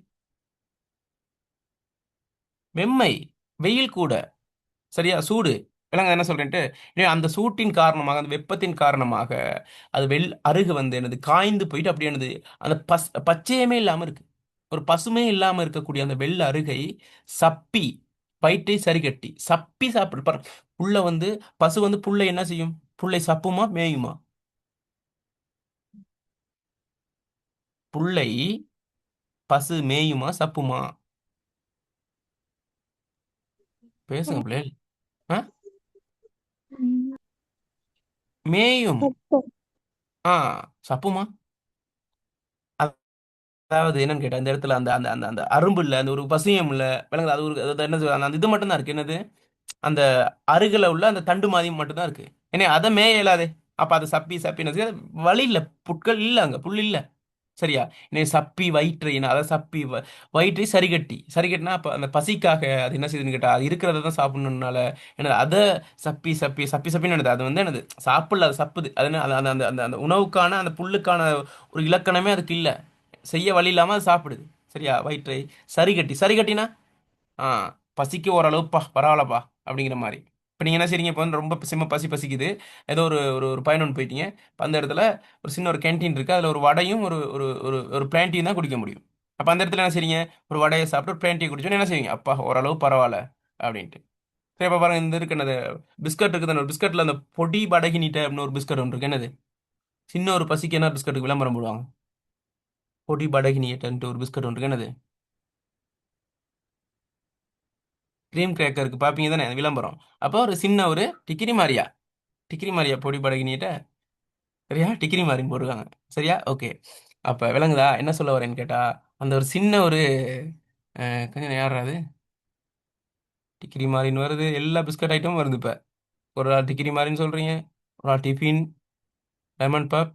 வெம்மை, வெயில் கூட, சரியா, சூடு. விலங்க என்ன சொல்றேன்ட்டு, எனவே அந்த சூட்டின் காரணமாக, அந்த வெப்பத்தின் காரணமாக அது அருகு வந்து என்னது காய்ந்து போயிட்டு அப்படி என்னது அந்த பச்சையமே இல்லாம இருக்கு. ஒரு பசுமே இல்லாம இருக்கக்கூடிய அந்த வெள்ளை அருகை சப்பி வயிற்றை சரி கட்டி சப்பி சாப்பிடு புல்ல வந்து, பசு வந்து புல்லை என்ன செய்யும்? புல்லை சப்புமா மேயுமா? புல்லை பசு மேயுமா சப்புமா? பேசுங்க பிள்ளைகள். ஆ? மேயும். அப்போ ஆ, சப்புமா. அதாவது என்னன்னு கேட்டா, இந்த இடத்துல அந்த அந்த அந்த அந்த அரும்பு இல்ல, அந்த ஒரு பசுயம் இல்ல, விளங்குது? அது ஒரு அது என்ன அந்த இது மட்டும் தான் இருக்கு. என்னது? அந்த அருகில உள்ள அந்த தண்டு மாதிரி மட்டும் தான் இருக்கு. ஏன்னா அதை மேய இயலாதே. அப்ப அதை சப்பி சப்பி என்ன செய்யுது? வழி இல்ல, புட்கள் இல்ல, அங்க புல் இல்ல. சரியா? என்னை சப்பி வயிற்றை, அதை சப்பி வயிற்றை சரிகட்டினா அப்ப அந்த பசிக்காக அது என்ன செய்யுதுன்னு கேட்டா, அது இருக்கிறத தான் சாப்பிடணும்னால என்னது அதை சப்பி சப்பி சப்பி சப்பின்னு என்னது, அது வந்து என்னது சாப்பிடல, அது சப்புது. அது என்ன, அந்த அந்த அந்த அந்த உணவுக்கான அந்த புல்லுக்கான ஒரு இலக்கணமே அதுக்கு இல்ல. செய்ய வழி இல்லாம அது சாப்பிடுது. சரியா? வயிற்றை சரிகட்டினா ஆ, பசிக்கு ஓரளவுப்பா பரவாயில்லப்பா அப்படிங்கிற மாதிரி. இப்போ நீங்கள் என்ன செய்றீங்க? இப்போ வந்து ரொம்ப பசிக்குது. ஏதோ ஒரு ஒரு ஒரு பயணம் போயிட்டீங்க. இப்ப அந்த இடத்துல ஒரு சின்ன ஒரு கேன்டீன் இருக்கு. அதில் ஒரு வடையும் ஒரு ஒரு ஒரு ஒரு பிளான்டீன் தான் குடிக்க முடியும். அப்போ அந்த இடத்துல என்ன செய்றீங்க? ஒரு வடையை சாப்பிட்டு ஒரு பிளான்டீ குடிச்சோன்னு என்ன செய்வீங்க? அப்பா ஓரளவு பரவாயில்ல அப்படின்ட்டு. சரி, அப்போ பாருங்க, இந்த இருக்கு என்னது, பிஸ்கட் இருக்குது. அந்த பிஸ்கட்ல அந்த பொடி படகி நீட்ட அப்படின்னு ஒரு பிஸ்கட் ஒன்று இருக்கு. என்னது? சின்ன ஒரு பசிக்கு என்ன பிஸ்கட்டுக்கு விளம்பரம் போடுவாங்க? பொடி படகி நீட்டன்ட்டு ஒரு பிஸ்கட் ஒன்று இருக்கு. என்னது? க்ரீம் கிரேக்கருக்கு பார்ப்பீங்க தானே விளம்பரம்? அப்போ ஒரு சின்ன ஒரு டிக்கிரி மாரியா பொடி பழகினிட்ட. சரியா? டிக்கிரி மாரின்னு போட்டிருக்காங்க. சரியா? ஓகே. அப்போ விளங்குதா என்ன சொல்ல வரேன்னு கேட்டா, அந்த ஒரு சின்ன ஒரு கொஞ்சம் யாரா அது? டிக்கிரி மாரின்னு வருது, எல்லா பிஸ்கட் ஐட்டமும் வருது இப்போ. ஒரு ஆள் டிக்கிரி மாரின்னு சொல்றீங்க, ஒரு ஆள் டிஃபின், லெமன் பப்.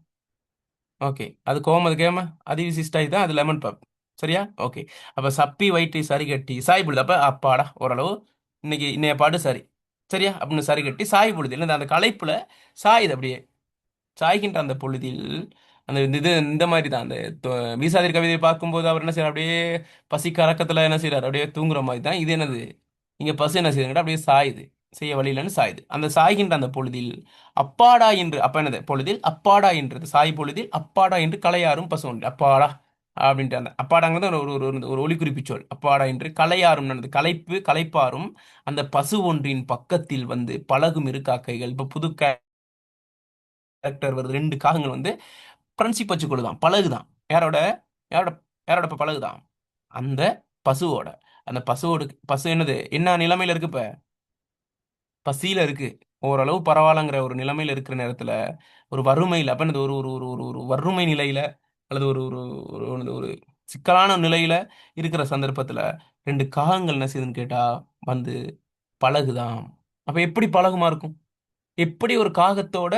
ஓகே, அது கோமது கேம அதிவிசிஷ்டாய் தான் அது லெமன் பப். சரியா? ஓகே. அப்போ சப்பி வயிற்றை சரி கட்டி சாய் பொழுது, அப்போ அப்பாடா ஓரளவு இன்னைக்கு இன்னைய பாடு சரி. சரியா? அப்படின்னு சரி கட்டி சாய் பொழுது இல்லை, அந்த களைப்புல சாயுது அப்படியே. சாய்கின்ற அந்த பொழுதில் அந்த இது இந்த மாதிரி தான் அந்த வீசாதிர் கவிதையை பார்க்கும்போது அவர் என்ன செய்யறார்? அப்படியே பசி கறக்கத்துல என்ன செய்யறாரு? அப்படியே தூங்குற மாதிரி தான் இது. என்னது? இங்க பசு என்ன செய்யுதுன்னா அப்படியே சாயுது, செய்ய வழியிலன்னு சாயுது. அந்த சாய்கின்ற அந்த பொழுதில் அப்பாடா என்று, அப்ப என்னது பொழுதில் அப்பாடா என்றது சாய் பொழுதில் அப்பாடா என்று கலையாரும் பசு ஒன்று. அப்பாடா அப்படின்ட்டு அந்த அப்பாடாங்கிறது ஒரு ஒரு ஒரு ஒரு ஒலிக்குறிப்பு சொல். அப்பாடா என்று கலையாரும் நடந்தது, களைப்பாரும் அந்த பசு ஒன்றின் பக்கத்தில் வந்து பழகும் இரு காக்கைகள். இப்ப புது கேரக்டர் வருது, ரெண்டு காகங்கள் வந்து ஃப்ரெண்ட்ஷிப் வச்சுக்கொள்ளுதான், பழகுதான். யாரோட? யாரோட? யாரோட இப்ப பழகுதான்? அந்த பசுவோட. அந்த பசு என்னது, என்ன நிலைமையில இருக்கு இப்ப? பசியில இருக்கு. ஓரளவு பரவாயில்லங்கிற ஒரு நிலைமையில இருக்கிற நேரத்துல ஒரு வறுமையில், அப்ப என்னது, ஒரு ஒரு ஒரு ஒரு ஒரு வறுமை நிலையில அல்லது ஒரு ஒரு ஒரு ஒரு ஒரு சிக்கலான நிலையில இருக்கிற சந்தர்ப்பத்துல ரெண்டு காகங்கள் என்ன செய்யுதுன்னு கேட்டா வந்து பழகுதான். அப்ப எப்படி பழகுமா இருக்கும்? எப்படி ஒரு காகத்தோட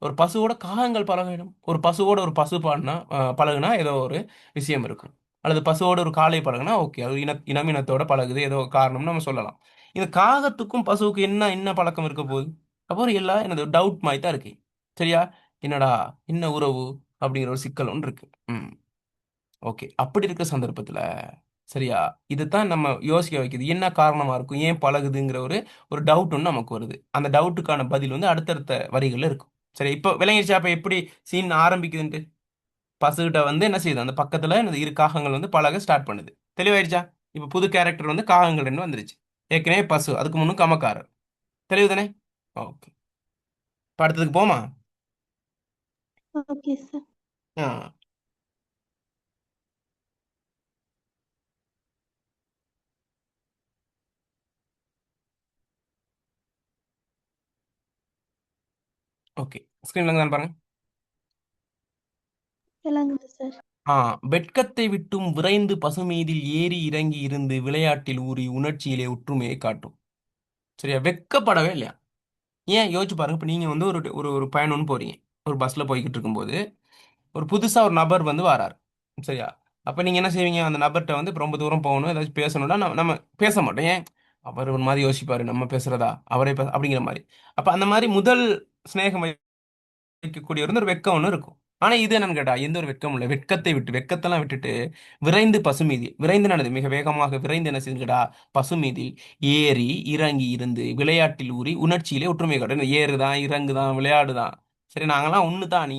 ஒரு பசுவோட காகங்கள் பழகிடும்? ஒரு பசுவோட ஒரு பசு பாடினா பழகுனா ஏதோ ஒரு விஷயம் இருக்கும். அல்லது பசுவோட ஒரு காளை பழகுனா ஓகே, அது இனத்தோட பழகுது, ஏதோ காரணம்னு நம்ம சொல்லலாம். இந்த காகத்துக்கும் பசுவுக்கும் என்ன என்ன பழக்கம் இருக்க போகுது? அப்போ எல்லாம் எனது டவுட் மாதிரி தான் இருக்கு. சரியா? என்னடா, என்ன உறவு அப்படிங்கிற ஒரு சிக்கல் ஒன்று இருக்கு. ம், ஓகே. அப்படி இருக்க சந்தர்ப்பத்துல சரியா, இதுதான் நம்ம யோசிக்க வைக்குது. என்ன காரணமா இருக்கும், ஏன் பழகுதுங்கிற ஒரு ஒரு டவுட் ஒன்று நமக்கு வருது. அந்த டவுட்டுக்கான பதில் வந்து அடுத்தடுத்த வரிகள்ல இருக்கும். சரி, இப்போ விளங்கிடுச்சா? அப்ப எப்படி சீன் ஆரம்பிக்குதுன்ட்டு? பசுகிட்ட வந்து என்ன செய்யுது, அந்த பக்கத்துல இந்த இரு காகங்கள் வந்து பழக ஸ்டார்ட் பண்ணுது. தெளிவாயிடுச்சா? இப்போ புது கேரக்டர் வந்து காகங்கள் ரெண்டு வந்துருச்சு. ஏற்கனவே பசு, அதுக்கு முன்னும் கமக்காரர். தெளிவு தானே? ஓகே. இப்போ அடுத்ததுக்கு போமா? Okay sir. ஆ ஓகே. ஸ்க்ரீன்ல தான் பாருங்க. விளங்குது சார். ஆ வெட்கத்தை விட்டும் விரைந்து பசுமீதில் ஏறி இறங்கி இருந்து விளையாட்டில் ஊறி உணர்ச்சியிலே ஒற்றுமையை காட்டும். சரியா? வெட்கப்படவே இல்லையா? ஏன் யோசிச்சு பாருங்க. இப்போ நீங்கள் வந்து ஒரு ஒரு ஒரு பயணம்னு போறீங்க. ஒரு பஸ்ஸில் போய்கிட்டு இருக்கும்போது ஒரு புதுசாக ஒரு நபர் வந்து வரார். சரியா? அப்போ நீங்கள் என்ன செய்வீங்க? அந்த நபர்கிட்ட வந்து இப்ப ரொம்ப தூரம் போகணும், ஏதாச்சும் பேசணும்னா நம்ம பேச மாட்டோம். ஏன்? அவர் ஒரு மாதிரி யோசிப்பாரு, நம்ம பேசுறதா அவரே அப்படிங்கிற மாதிரி. அப்போ அந்த மாதிரி முதல் சிநேகம் வைக்கக்கூடிய ஒரு வெட்கம் ஒன்று இருக்கும். ஆனா இது என்னன்னு கேட்டா எந்த ஒரு வெட்கமும் இல்லை. வெட்கத்தெல்லாம் விட்டுட்டு விரைந்து பசுமீதி விரைந்து நடந்து மிக வேகமாக விரைந்து என்ன செஞ்சுடா பசுமீதில் ஏறி இறங்கி இருந்து விளையாட்டில் ஊறி உணர்ச்சியிலே ஒற்றுமை காட்டு. ஏறுதான் இறங்குதான் விளையாடுதான். சரி, நாங்கெல்லாம் ஒன்று தான்.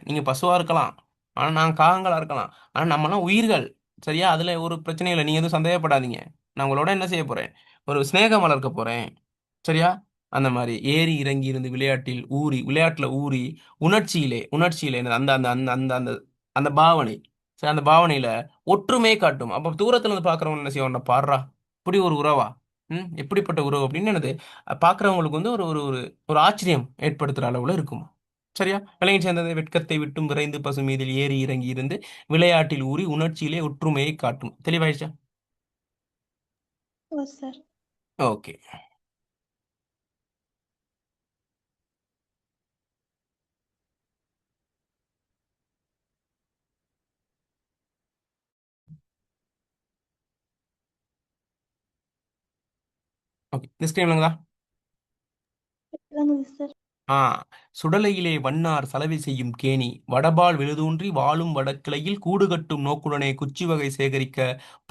நீங்க பசுவா இருக்கலாம், ஆனா நாங்க காகங்களா இருக்கலாம். ஆனா நம்மலாம் உயிர்கள். சரியா? அதுல ஒரு பிரச்சனையும் இல்லை. நீங்க எதுவும் சந்தேகப்படாதீங்க. நான் உங்களோட என்ன செய்ய போறேன்? ஒரு சிநேகம் வளர்க்க போறேன். சரியா? அந்த மாதிரி ஏறி இறங்கி இருந்து விளையாட்டுல ஊறி உணர்ச்சியிலே அந்த அந்த அந்த அந்த அந்த அந்த பாவனை. சரி, அந்த பாவனையில ஒற்றுமையை காட்டும். அப்ப தூரத்துல இருந்து பாக்குறவங்க என்ன செய்வாங்க? பாடுறா, இப்படி ஒரு உறவா? எப்படிப்பட்ட உறவு அப்படின்னு என்னது பாக்குறவங்களுக்கு வந்து ஒரு ஒரு ஒரு ஒரு ஆச்சரியம் ஏற்படுத்துற அளவுல இருக்கும். சரியா? விலங்கை சேர்ந்தது. வெட்கத்தை விட்டும் விரைந்து பசுமீதில் ஏறி இறங்கி இருந்து விளையாட்டில் ஊறி உணர்ச்சியிலே ஒற்றுமையை காட்டும். தெளிவாயிடுச்சா? ஓ சார். ஓகே. ஓகே, இந்த ஸ்கிரீன் விளங்குதா? விளங்குது சார். ஆ சுடலையிலே வண்ணார் சலவை செய்யும் கேணி வடபால் விழுதூன்றி வாழும் வடக்கிளையில் கூடு கட்டும் நோக்குடனே குச்சி வகை சேகரிக்க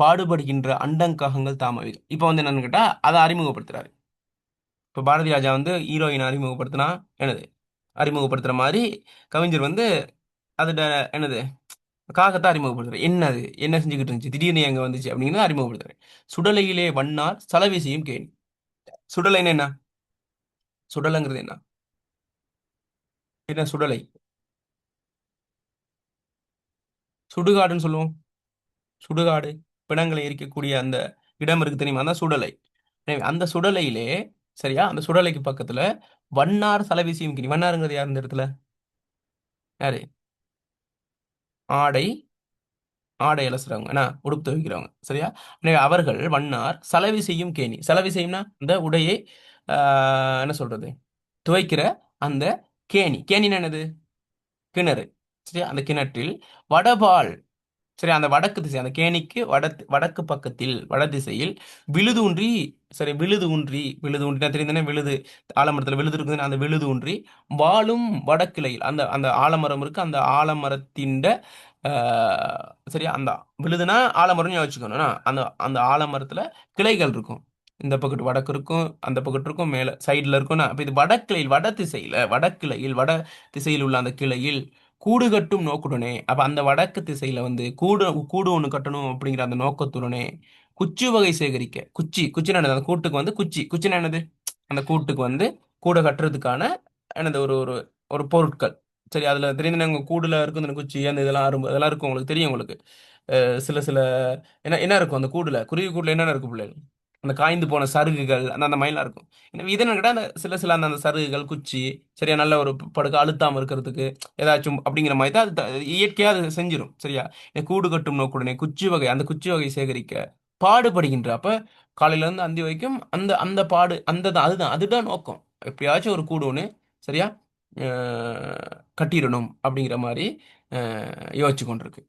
பாடுபடுகின்ற அண்டங்காகங்கள் தாமவிகள். இப்போ வந்து என்னன்னு கேட்டா அதை அறிமுகப்படுத்துறாரு. இப்போ பாரதி ராஜா வந்து ஹீரோயின் அறிமுகப்படுத்தினா என்னது அறிமுகப்படுத்துற மாதிரி கவிஞர் வந்து அதோட என்னது காகத்தை அறிமுகப்படுத்துறாரு. என்னது என்ன செஞ்சுக்கிட்டு இருந்துச்சு, திடீர்னு எங்க வந்துச்சு அப்படிங்கிறத அறிமுகப்படுத்துறாரு. சுடலையிலே வண்ணார் சலவை செய்யும் கேணி. சுடலைன்னு என்ன? சுடலைங்கிறது என்ன? என்ன சுடலை? சுடுகாடுன்னு சொல்லுவோம். சுடுகாடு, பிணங்களை எரிக்கக்கூடிய அந்த இடம் இருக்கு தெரியுமா? அந்த சுடலை. எனவே அந்த சுடலையிலே, சரியா, அந்த சுடலைக்கு பக்கத்துல வண்ணார் சலவீசியும் கிணி. வண்ணாருங்கிறது யார் இந்த இடத்துல? யாரு? ஆடை ஆடை அலசுறவங்க, என்ன உடுப்பு துவைக்கிறவங்க. சரியா? எனவே அவர்கள் வண்ணார் சலவி செய்யும் கேணி. சலவி செய்யும்னா இந்த உடையை என்ன சொல்றது, துவைக்கிற அந்த கேணி. கேணின்னா என்னது? கிணறு. சரியா? அந்த கிணற்றில் வடபால். சரி, அந்த வடக்கு திசை, அந்த கேணிக்கு வடக்கு பக்கத்தில் வடதிசையில் விழுதூன்றி. சரி, விழுது ஊன்றினா தெரியுதானே? விழுது ஆலமரத்தில் விழுது இருக்குது. அந்த விழுது ஊன்றி வாழும் வடக்கிளையில் அந்த அந்த ஆலமரம் இருக்கு. அந்த ஆலமரத்தின் சரியா, அந்த விழுதுனா ஆலமரம்னு யோசிச்சுக்கணும். அந்த அந்த ஆலமரத்துல கிளைகள் இருக்கும். இந்த பக்கத்து வடக்கு இருக்கும், அந்த பக்கத்து இருக்கும், மேல சைடுல இருக்கும்னா அப்ப இது வடக்கிளையில் வடக்கிளையில் வட திசையில் உள்ள அந்த கிளையில் கூடு கட்டும் நோக்குடனே. அப்ப அந்த வடக்கு திசையில வந்து கூடு கூடு ஒண்ணு கட்டணும் அப்படிங்கிற அந்த நோக்கத்துடனே குச்சி வகை சேகரிக்க. குச்சினா என்னது? அந்த கூட்டுக்கு வந்து குச்சினா என்னது? அந்த கூட்டுக்கு வந்து கூடை கட்டுறதுக்கான என்னது ஒரு ஒரு ஒரு பொருட்கள். சரி, அதுல தெரியுது உங்க கூடுல இருக்கும் அந்த குச்சி, அந்த இதெல்லாம் அரும்பு அதெல்லாம் இருக்கும், உங்களுக்கு தெரியும். உங்களுக்கு சில சில என்ன என்ன இருக்கும் அந்த கூடுல? குருவி கூடுல என்னென்ன இருக்கும் பிள்ளைகள்? அந்த காய்ந்து போன சருகுகள், அந்த அந்த மயிலாம் இருக்கும். இது என்ன கேட்டா அந்த சில சில அந்த அந்த சருகுகள் குச்சி. சரியா? நல்ல ஒரு படுக்க அழுத்தாம இருக்கிறதுக்கு ஏதாச்சும் அப்படிங்கிற மாதிரி தான் அது இயற்கையா அது செஞ்சிடும். சரியா? கூடு கட்டும் நோக்குடனே அந்த குச்சி வகை சேகரிக்க பாடுபடுகின்ற. அப்ப காலையில இருந்து அந்தி வரைக்கும் அந்த அந்த பாடு அந்த அதுதான் நோக்கம். எப்பயாச்சும் ஒரு கூடு ஒன்று, சரியா, கட்டிடணும் அப்படிங்கிற மாதிரி யோசிச்சு கொண்டிருக்கு.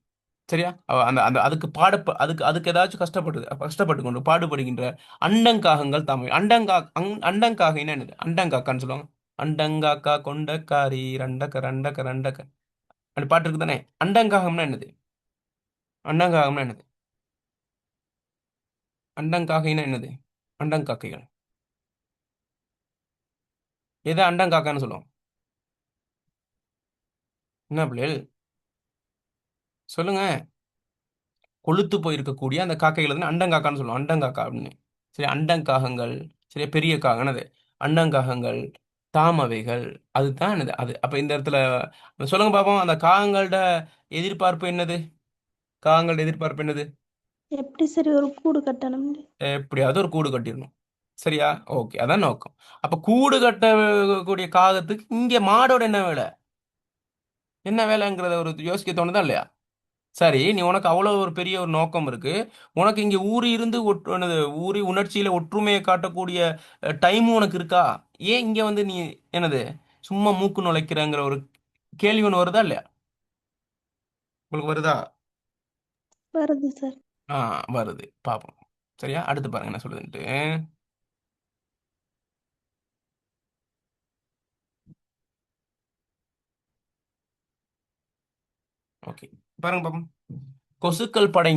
சரியா? அந்த அந்த அதுக்கு அதுக்கு அதுக்கு ஏதாச்சும் கஷ்டப்பட்டு கொண்டு பாடுபடுகின்ற அண்டங்காகங்கள் தமிழ். அண்டங்காகைன்னா என்னது? அண்டங்காக்கான்னு சொல்லுவாங்க. அண்டங்காக்கா கொண்டக்காரி ரண்டக்க ரண்டக்க ரண்டக்க அப்படி பாட்டு இருக்கு தானே? அண்டங்காகம்னா என்னது? அண்டங்காகம்னா என்னது? அண்டங்காகைன்னா என்னது? அண்டங்காக்கைகள். எதை அண்டங்காக்கான்னு சொல்லுவோம்? என்ன பிள்ளைகள் சொல்லுங்க. கொழுத்து போயிருக்கக்கூடிய அந்த காக்கைகள் வந்து அண்டங்காக்கான்னு சொல்லுவோம். அண்டங்காக்கா அப்படின்னு. சரி, அண்டங்காகங்கள். சரி, பெரிய காகம் என்னது? அண்டங்காகங்கள், தாமவைகள். அதுதான் என்னது அது. அப்ப இந்த இடத்துல சொல்லுங்க பாப்போம், அந்த காகங்களோட எதிர்பார்ப்பு என்னது? காகங்களோட எதிர்பார்ப்பு என்னது? எப்படி சரி ஒரு கூடு கட்டணும்? எப்படியாவது ஒரு கூடு கட்டிடணும். சரியா? ஓகே, அதான் நோக்கம். அப்ப கூடு கட்டக்கூடிய காகத்துக்கு இங்க மாடோட என்ன வேலை? என்ன வேலைங்கிறத ஒரு யோசிக்க தோணுதா இல்லையா? சரி, நீ உனக்கு அவ்வளவு ஒரு பெரிய ஒரு நோக்கம் இருக்கு. உனக்கு இங்க ஊறி இருந்து ஊறி உணர்ச்சியில ஒற்றுமையை காட்டக்கூடிய டைமும் உனக்கு இருக்கா? ஏன் இங்க வந்து நீ என்னது சும்மா மூக்கு நுழைக்கிறங்கிற ஒரு கேள்வி ஒன்று வருதா இல்லையா? உங்களுக்கு வருதா? வருது சார். ஆ, வருது. பாப்போம். சரியா? அடுத்து பாருங்க என்ன சொல்லுதுன்ட்டு. ஓகே, பாருங்க பாப்போம். கொசுக்கள் படை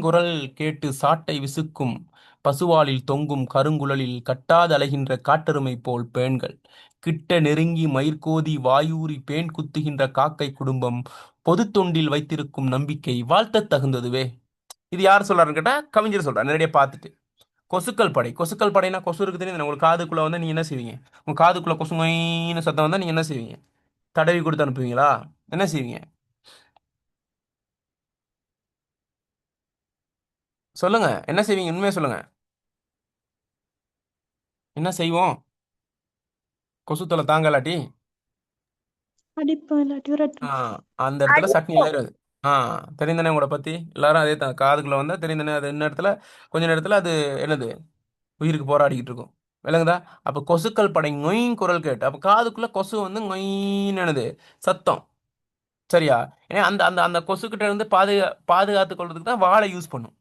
குரல் கேட்டு சாட்டை விசுக்கும் பசுவாலில் தொங்கும் கருங்குழலில் கட்டாது அலைகின்ற காட்டெருமை போல் பேண்கள் கிட்ட நெருங்கி மயிர்கோதி வாயூரி பேன் குத்துகின்ற காக்கை குடும்பம் பொது தொண்டில் வைத்திருக்கும் நம்பிக்கை வாழ்த்தத் தகுந்ததுவே. இது யார் சொல்றாருன்னு கேட்டா கவிஞர் சொல்றாரு, நேரடியா பார்த்துட்டு. கொசுக்கள் படை, கொசுக்கள் படைனா கொசு இருக்கு தெரியுது. உங்களுக்கு காதுக்குள்ள வந்து நீங்க என்ன செய்வீங்க? உங்க காதுக்குள்ள கொசு மொயின்னு சத்தம் வந்தா நீங்க என்ன செய்வீங்க? தடவி கொடுத்து அனுப்புவீங்களா? என்ன செய்வீங்க? சொல்லுங்க, என்ன செய்வீங்க? உண்மையா சொல்லுங்க. என்ன செய்வோம்? கொசு தொல்லை தாங்கலாட்டி அடிப்போம் இல்லாட்டி ஆ, விரட்டுவோம். அந்த இடத்துல சட்னி ஏறாது. ஆ, தெரிந்தனே உங்களை பத்தி எல்லாரும் அதே தான். காதுக்குள்ள வந்தா தெரிந்தனே அது என்ன இடத்துல கொஞ்ச நேரத்துல அது என்னது உயிருக்கு போராடிக்கிட்டு இருக்கும். விளங்குதா? அப்ப கொசுக்கள் படை நொயின் குரல் கேட்டு அப்ப காதுக்குள்ள கொசு வந்து நொயின்னு என்னது சத்தம். சரியா? ஏன்னா அந்த அந்த அந்த கொசுக்கிட்ட இருந்து பாதுகாத்து கொள்றதுக்கு தான் வாழை யூஸ் பண்ணும்.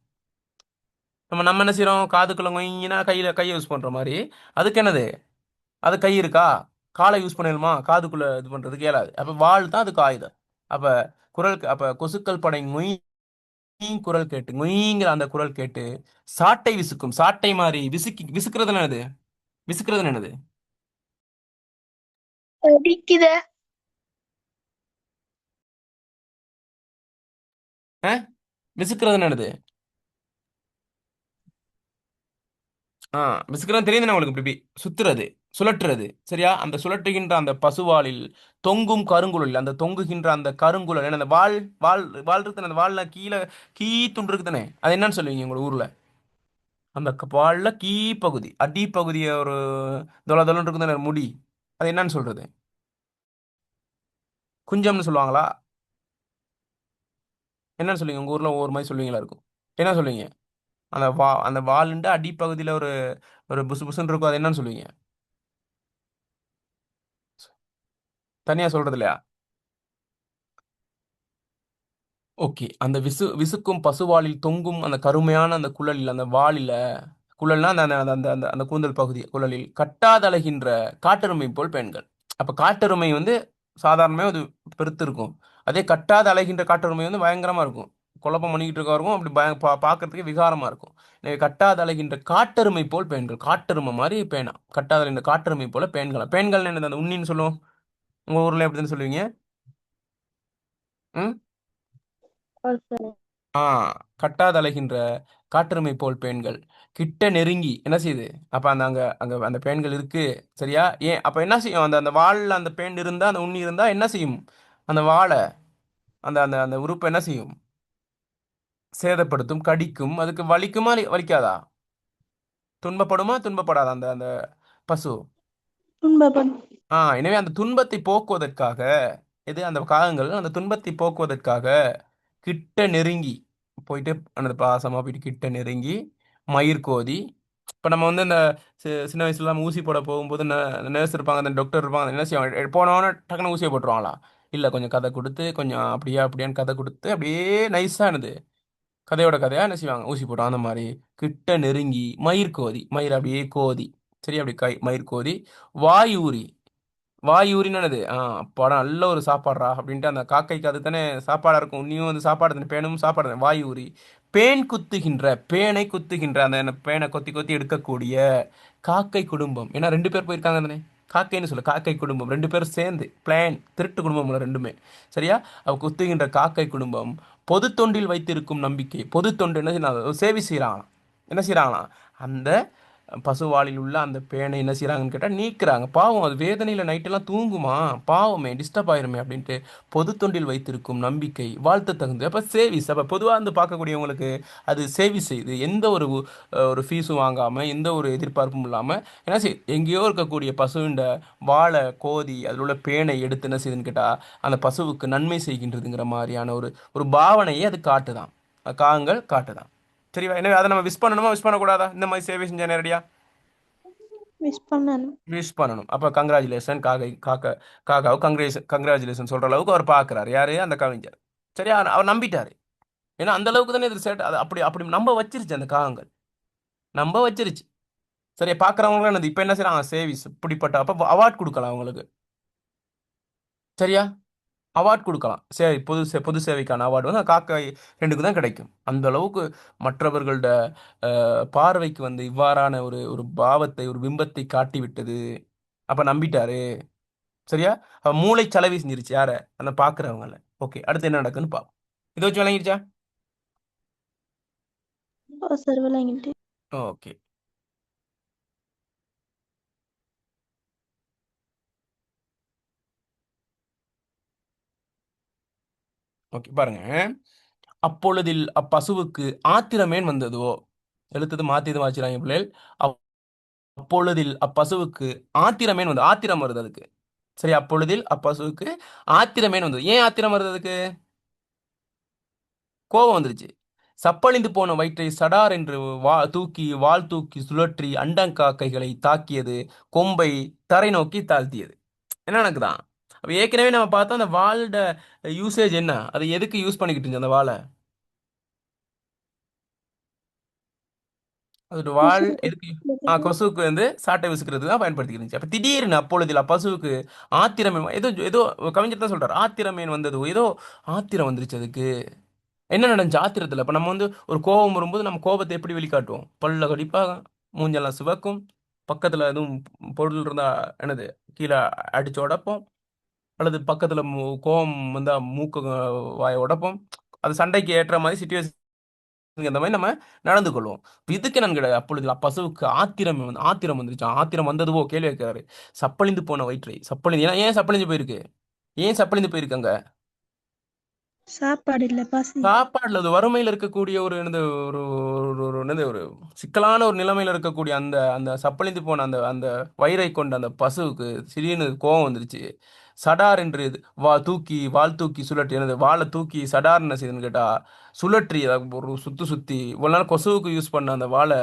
நம்ம என்ன செய்றோம்? காதுக்குள்ள நொயின்னா கையை யூஸ் பண்ற மாதிரி. அதுக்கு என்னது? அது கை இருக்கா? காலை யூஸ் பண்ணணுமா காதுக்குள்ள இது பண்றதுக்கு? இயலாது. அப்ப வாள் தான் அதுக்கு ஆயுதம். அப்ப அப்ப கொசுக்கள் படை மொய் குரல் கேட்டு மொய்ங்கிற அந்த குரல் கேட்டு சாட்டை விசுக்கும். சாட்டை மாதிரி விசுக்கிறது என்னது? விசுக்கிறது என்னது? அடிக்குத அஹ்? விசுக்கிறது என்னது? ஆ, விசுக்கிறது தெரியுது உங்களுக்கு. இப்படி சுத்துறது, சுழற்றுறது. சரியா? அந்த சுழற்றுகின்ற அந்த பசுவாலில் தொங்கும் கருங்குழல், அந்த தொங்குகின்ற அந்த கருங்குழல் என்ன? அந்த வால் வால் வால் இருக்குதானே? அந்த வால்ல கீழே துண்டு இருக்குதானே? அது என்னன்னு சொல்லுவீங்க உங்க ஊர்ல? அந்த வால்ல பகுதி அடிப்பகுதிய ஒரு தொலை இருக்குதானே முடி, அது என்னன்னு சொல்றது? குஞ்சம்னு சொல்லுவாங்களா? என்னன்னு சொல்லுவீங்க? உங்க ஊர்ல ஒவ்வொரு மாதிரி சொல்லுவீங்களா இருக்கும். என்ன சொல்லுவீங்க? அந்த வாலுண்ட அடிப்பகுதியில ஒரு ஒரு புசு புசுன்னு இருக்கும், அது என்னன்னு சொல்லுவீங்க? தனியா சொல்றது இல்லையா? ஓகே, அந்த விசுக்கும் பசுவாலில் தொங்கும் அந்த கருமையான அந்த குழலில், அந்த வாலில, குழல்னா அந்த அந்த அந்த அந்த அந்த கூந்தல் பகுதி, குழலில் கட்டாதலைகின்ற காட்டெருமை போல் பெண்கள். அப்ப காட்டெருமை வந்து சாதாரணமே அது பெருத்து இருக்கும். அதே கட்டாத அலைகின்ற காட்டெருமை வந்து பயங்கரமா இருக்கும். குழப்பம் பண்ணிக்கிட்டு இருக்கா இருக்கும். அப்படி பார்க்கறதுக்கு விகாரமா இருக்கும். எனவே கட்டாத அலைகின்ற காட்டெருமை போல் பெண்கள். காட்டெருமை மாதிரி பேனா. கட்டாத அலைகின்ற காட்டெருமை போல பெண்கள். பெண்கள் என்னது? அந்த உண்ணின்னு சொல்லுவோம். உங்க ஊர்ல எப்படின்னு சொல்லுவீங்க? ம். ஆ, கட்டாத அலைகின்ற காட்டெருமை போல் பேன்கள் கிட்ட நெருங்கி என்ன செய்யுது? அப்ப அந்த அங்க அங்க அந்த பேன்கள் இருக்கு. சரியா? ஏன் அப்ப என்ன செய்யும்? அந்த அந்த வால்ல அந்த பேன் இருந்தா, அந்த உண்ணி இருந்தா என்ன செய்யும்? அந்த வாழை, அந்த அந்த அந்த உறுப்பை என்ன செய்யும்? சேதப்படுத்தும், கடிக்கும். அதுக்கு வலிக்குமா வலிக்காதா? துன்பப்படுமா துன்பப்படாதா அந்த அந்த பசு? துன்பப்படும். எனவே அந்த துன்பத்தை போக்குவதற்காக எது அந்த காகங்கள் அந்த துன்பத்தை போக்குவதற்காக கிட்ட நெருங்கி போயிட்டு அந்த பாசமா போயிட்டு கிட்ட நெருங்கி மயிர் கோதி. இப்போ நம்ம வந்து இந்த சின்ன வயசுல நம்ம ஊசி போட போகும்போது நர்ஸ் இருப்பாங்க, அந்த டாக்டர் இருப்பாங்க, என்ன செய்வாங்க? போனவொன்னே டக்குன்னு ஊசியை போட்டுருவாங்களா? இல்லை, கொஞ்சம் கதை கொடுத்து கொஞ்சம் அப்படியா அப்படியான்னு கதை கொடுத்து அப்படியே நைஸாக என்னது கதையோட கதையா என்ன செய்வாங்க? ஊசி போட்டோம். அந்த மாதிரி கிட்ட நெருங்கி மயிர் கோதி, மயிர் அப்படியே கோதி. சரி, அப்படி மயிர் கோதி வாயூரி. வாயூரின்னு என்னது? படம் நல்ல ஒரு சாப்பாடுறா அப்படின்ட்டு அந்த காக்கைக்கு அது தானே சாப்பாடா இருக்கும். நீயும் வந்து சாப்பாடு தானே, பேனும் சாப்பாடு தானே. வாயூரி பேன் குத்துகின்ற, பேனை குத்துகின்ற அந்த பேனை கொத்தி கொத்தி எடுக்கக்கூடிய காக்கை குடும்பம். ஏன்னா 2 பேர் போயிருக்காங்க தானே. காக்கைன்னு சொல்ல, காக்கை குடும்பம் 2 பேரும் சேர்ந்து பிளான் திருட்டு குடும்பம் இல்லை ரெண்டுமே. சரியா? அவ குத்துகின்ற காக்கை குடும்பம் பொது தொண்டில் வைத்திருக்கும் நம்பிக்கை. பொது தொண்டு என்ன செய்யலாம்? சேவை செய்யறாங்களாம். என்ன செய்யறாங்களாம்? அந்த பசுவாலில் உள்ள அந்த பேனை என்ன செய்கிறாங்கன்னு கேட்டால் நீக்குறாங்க. பாவம், அது வேதனையில் நைட்டெல்லாம் தூங்குமா, பாவமே, டிஸ்டர்ப் ஆயிருமே அப்படின்ட்டு பொது தொண்டில் வைத்திருக்கும் நம்பிக்கை வாழ்த்து தகுந்தது. அப்போ சேவிஸ், அப்போ பொதுவாக வந்து பார்க்கக்கூடியவங்களுக்கு அது சேவிஸ் செய்யுது. எந்த ஒரு ஃபீஸும் வாங்காமல், எந்த ஒரு எதிர்பார்ப்பும் இல்லாமல் என்ன செய்யுது, எங்கேயோ இருக்கக்கூடிய பசுவிண்ட வாழை கோதி அதில் உள்ள பேனை எடுத்து என்ன செய்யுதுன்னு கேட்டால் அந்த பசுவுக்கு நன்மை செய்கின்றதுங்கிற மாதிரியான ஒரு ஒரு பாவனையை அது காட்டுதான், காகங்கள் காட்டுதான். சரிவா? எனவே அதை நம்ம விஷ் பண்ணணுமா, விஷ் பண்ணக்கூடாதா? இந்த மாதிரி சேவை செஞ்ச நேரடியா விஷ் பண்ணணும். விஷ் பண்ணணும். அப்போ கங்க்ராச்சுலேஷன் காக்காவை கங்க்ராச்சுலேஷன் சொல்கிற அளவுக்கு அவர் பார்க்குறாரு. யாரு? அந்த கவிஞர். சரியா? அவர் நம்பிட்டாரு. ஏன்னா அந்த அளவுக்கு தானே இது சேட், அது அப்படி அப்படி நம்ப வச்சிருச்சு அந்த காகங்கள், நம்ப வச்சிருச்சு. சரியா? பார்க்குறவங்களும் என்னது இப்போ என்ன செய்யறாங்க, சேவிஸ் இப்படிப்பட்ட, அப்போ அவார்ட் கொடுக்கலாம் அவங்களுக்கு. சரியா? அவார்ட் கொடுக்கலாம். சரி, பொது சேவைக்கான அவார்டு வந்து காக்கா ரெண்டுக்கு தான் கிடைக்கும். அந்த அளவுக்கு மற்றவர்களோட பார்வைக்கு வந்து இவ்வாறான ஒரு ஒரு பாவத்தை, ஒரு பிம்பத்தை காட்டி விட்டது. அப்போ நம்பிட்டாரு. சரியா? மூளை செலவி செஞ்சிருச்சு யார, அந்த பார்க்குறவங்கள. ஓகே, அடுத்து என்ன நடக்குன்னு பார்ப்போம். இதை வச்சு விளங்கிடுச்சா? ஓ சார், விளங்கிட்டு. ஓகே. ஓகே, பாருங்க. அப்பொழுதில் அப்பசுவுக்கு ஆத்திரமேன் வந்ததோ, எழுத்தது மாத்தியது வாச்சிராங்க பிள்ளைகள். அப்பொழுதில் அப்பசுவுக்கு ஆத்திரமேன் வந்து, ஆத்திரம் வருது அதுக்கு. சரி, அப்பொழுதில் அப்பசுவுக்கு ஆத்திரமேன் வந்தது. ஏன் ஆத்திரம் வருது அதுக்கு? கோபம் வந்துருச்சு. சப்பழிந்து போன வயிற்றை சடார் என்று வால் தூக்கி சுழற்றி அண்டங்காக்கைகளை தாக்கியது, கொம்பை தரை நோக்கி தாழ்த்தியது. என்ன நடக்குதான்? அப்ப ஏற்கனவே நம்ம பார்த்தோம் அந்த வாளோட யூசேஜ் என்ன, அது எதுக்கு யூஸ் பண்ணிக்கிட்டு இருந்துச்சு அந்த வாளை? அதோட வாள் எதுக்கு? கொசுவுக்கு வந்து சாட்டை விசுக்கிறதுக்கு தான் பயன்படுத்திக்கிட்டு இருந்துச்சு. அப்ப திடீர்னு அப்பொழுதில் அப்பசுவுக்கு ஆத்திரமேன், ஏதோ ஏதோ கவிஞர் தான் சொல்றாரு, ஆத்திரமேன் வந்தது, ஏதோ ஆத்திரம் வந்துருச்சு அதுக்கு. என்ன நடந்துச்சு ஆத்திரத்தில்? இப்போ நம்ம வந்து ஒரு கோபம் வரும்போது நம்ம கோபத்தை எப்படி வெளிக்காட்டுவோம்? பல்ல கடிப்பாக, மூஞ்செல்லாம் சிவக்கும், பக்கத்தில் எதுவும் பொருள் இருந்தால் என்னது கீழே அடிச்சு உடைப்போம், அல்லது பக்கத்தில் கோபம் வந்தால் மூக்கு வாயை உடைப்போம். அது சண்டைக்கு ஏற்ற மாதிரி சுச்சுவேஷன் அந்த மாதிரி நம்ம நடந்து கொள்வோம். இதுக்கு நான் கிடையாது. அப்பொழுது பசுவுக்கு ஆத்திரம் வந்துருச்சு. ஆத்திரம் வந்ததுவோ, கேள்வி வைக்கிறாரு. சப்பழிந்து போன வயிற்றை, சப்பழிந்து, ஏன் சப்பழிஞ்சு போயிருக்கு? ஏன் சப்பழிந்து போயிருக்காங்க? சாப்பாடு இல்ல, பசி. சாப்பாடுல அது வறுமையில் இருக்கக்கூடிய ஒரு என்னது ஒரு ஒரு ஒரு என்னது ஒரு சிக்கலான ஒரு நிலைமையில இருக்கக்கூடிய அந்த அந்த சப்பழிந்து போன அந்த அந்த வயிறை கொண்ட அந்த பசுவுக்கு திடீர்னு கோபம் வந்துருச்சு. சடார் என்று வால் தூக்கி சுழற்றி, என்னது வாழை தூக்கி சடார் என்ன செய்யுதுன்னு கேட்டா சுழற்றி, ஒரு சுத்தி இவ்வளவு நாள் கொசுவுக்கு யூஸ் பண்ண அந்த வாழை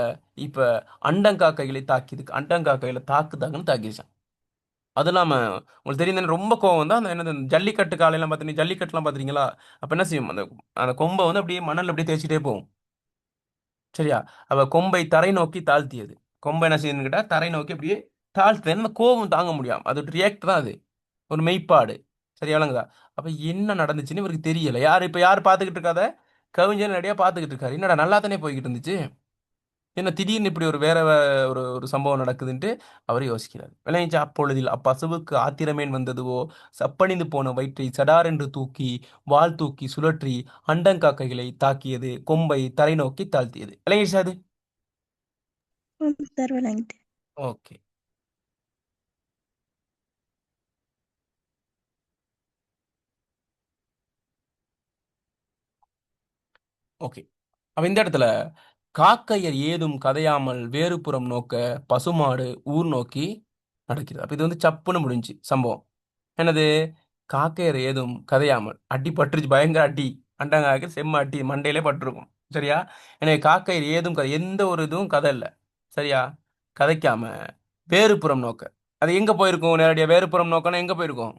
இப்ப அண்டங்காக்கைகளை தாக்கிதுக்கு, அண்டங்காக்கைகளை தாக்குதாங்கன்னு தாக்கிடுச்சான். அது இல்லாம உங்களுக்கு தெரியும் தானே, ரொம்ப கோவம் தான் அந்த என்னது ஜல்லிக்கட்டு காலையெல்லாம் பார்த்தீங்கன்னா, ஜல்லிக்கட்டுலாம் பார்த்துருக்கீங்களா? அப்போ என்ன செய்யும், அந்த அந்த கொம்பை வந்து அப்படியே மணல் அப்படியே தேய்ச்சிட்டே போகும். சரியா? அவ கொம்பை தரை நோக்கி தாழ்த்தியது. கொம்பை என்ன செய்யுதுன்னு கேட்டால் தரை நோக்கி அப்படியே தாழ்த்து, அந்த கோபம் தாங்க முடியாம, அது ஒரு ரியாக்ட் தான், அது ஒரு மெய்ப்பாடு. சரியா விளங்குதா? அப்ப என்ன நடந்துச்சுன்னு இவருக்கு தெரியல. யார் பார்த்துக்கிட்டு இருக்காத? கவிஞர் நிறையா பார்த்துக்கிட்டு இருக்காரு. என்னடா நல்லா தானே போய்கிட்டு இருந்துச்சு, என்ன திடீர்னு இப்படி ஒரு ஒரு சம்பவம் நடக்குதுன்ட்டு அவர் யோசிக்கிறார். விளைஞ்ச அப்பொழுதில் அப்பசுவுக்கு ஆத்திரமேன் வந்ததுவோ, சப்பணிந்து போன வயிற்றை சடாரென்று வால் தூக்கி சுழற்றி அண்டங்காக்கைகளை தாக்கியது, கொம்பை தரை நோக்கி தாழ்த்தியது. விளங்கிடுச்சா அது? சார், விளங்கிட்டு. ஓகே. ஓகே, அப்ப இந்த இடத்துல காக்கையர் ஏதும் கதையாமல் வேறுபுறம் நோக்க பசுமாடு ஊர் நோக்கி நடக்கிறது. அப்ப இது வந்து சப்புன்னு முடிஞ்சு சம்பவம். என்னது? காக்கையர் ஏதும் கதையாமல், அடி பட்டுருச்சு, பயங்கர அடி, அண்டங்காய்க்கு செம்ம அடி, மண்டையிலே பட்டிருக்கும். சரியா? எனவே காக்கையர் ஏதும் எந்த ஒரு இதுவும் கதை இல்லை. சரியா? கதைக்காம வேறுபுறம் நோக்க, அது எங்க போயிருக்கும்? நேரடியாக வேறுபுறம் நோக்கனா எங்க போயிருக்கும்?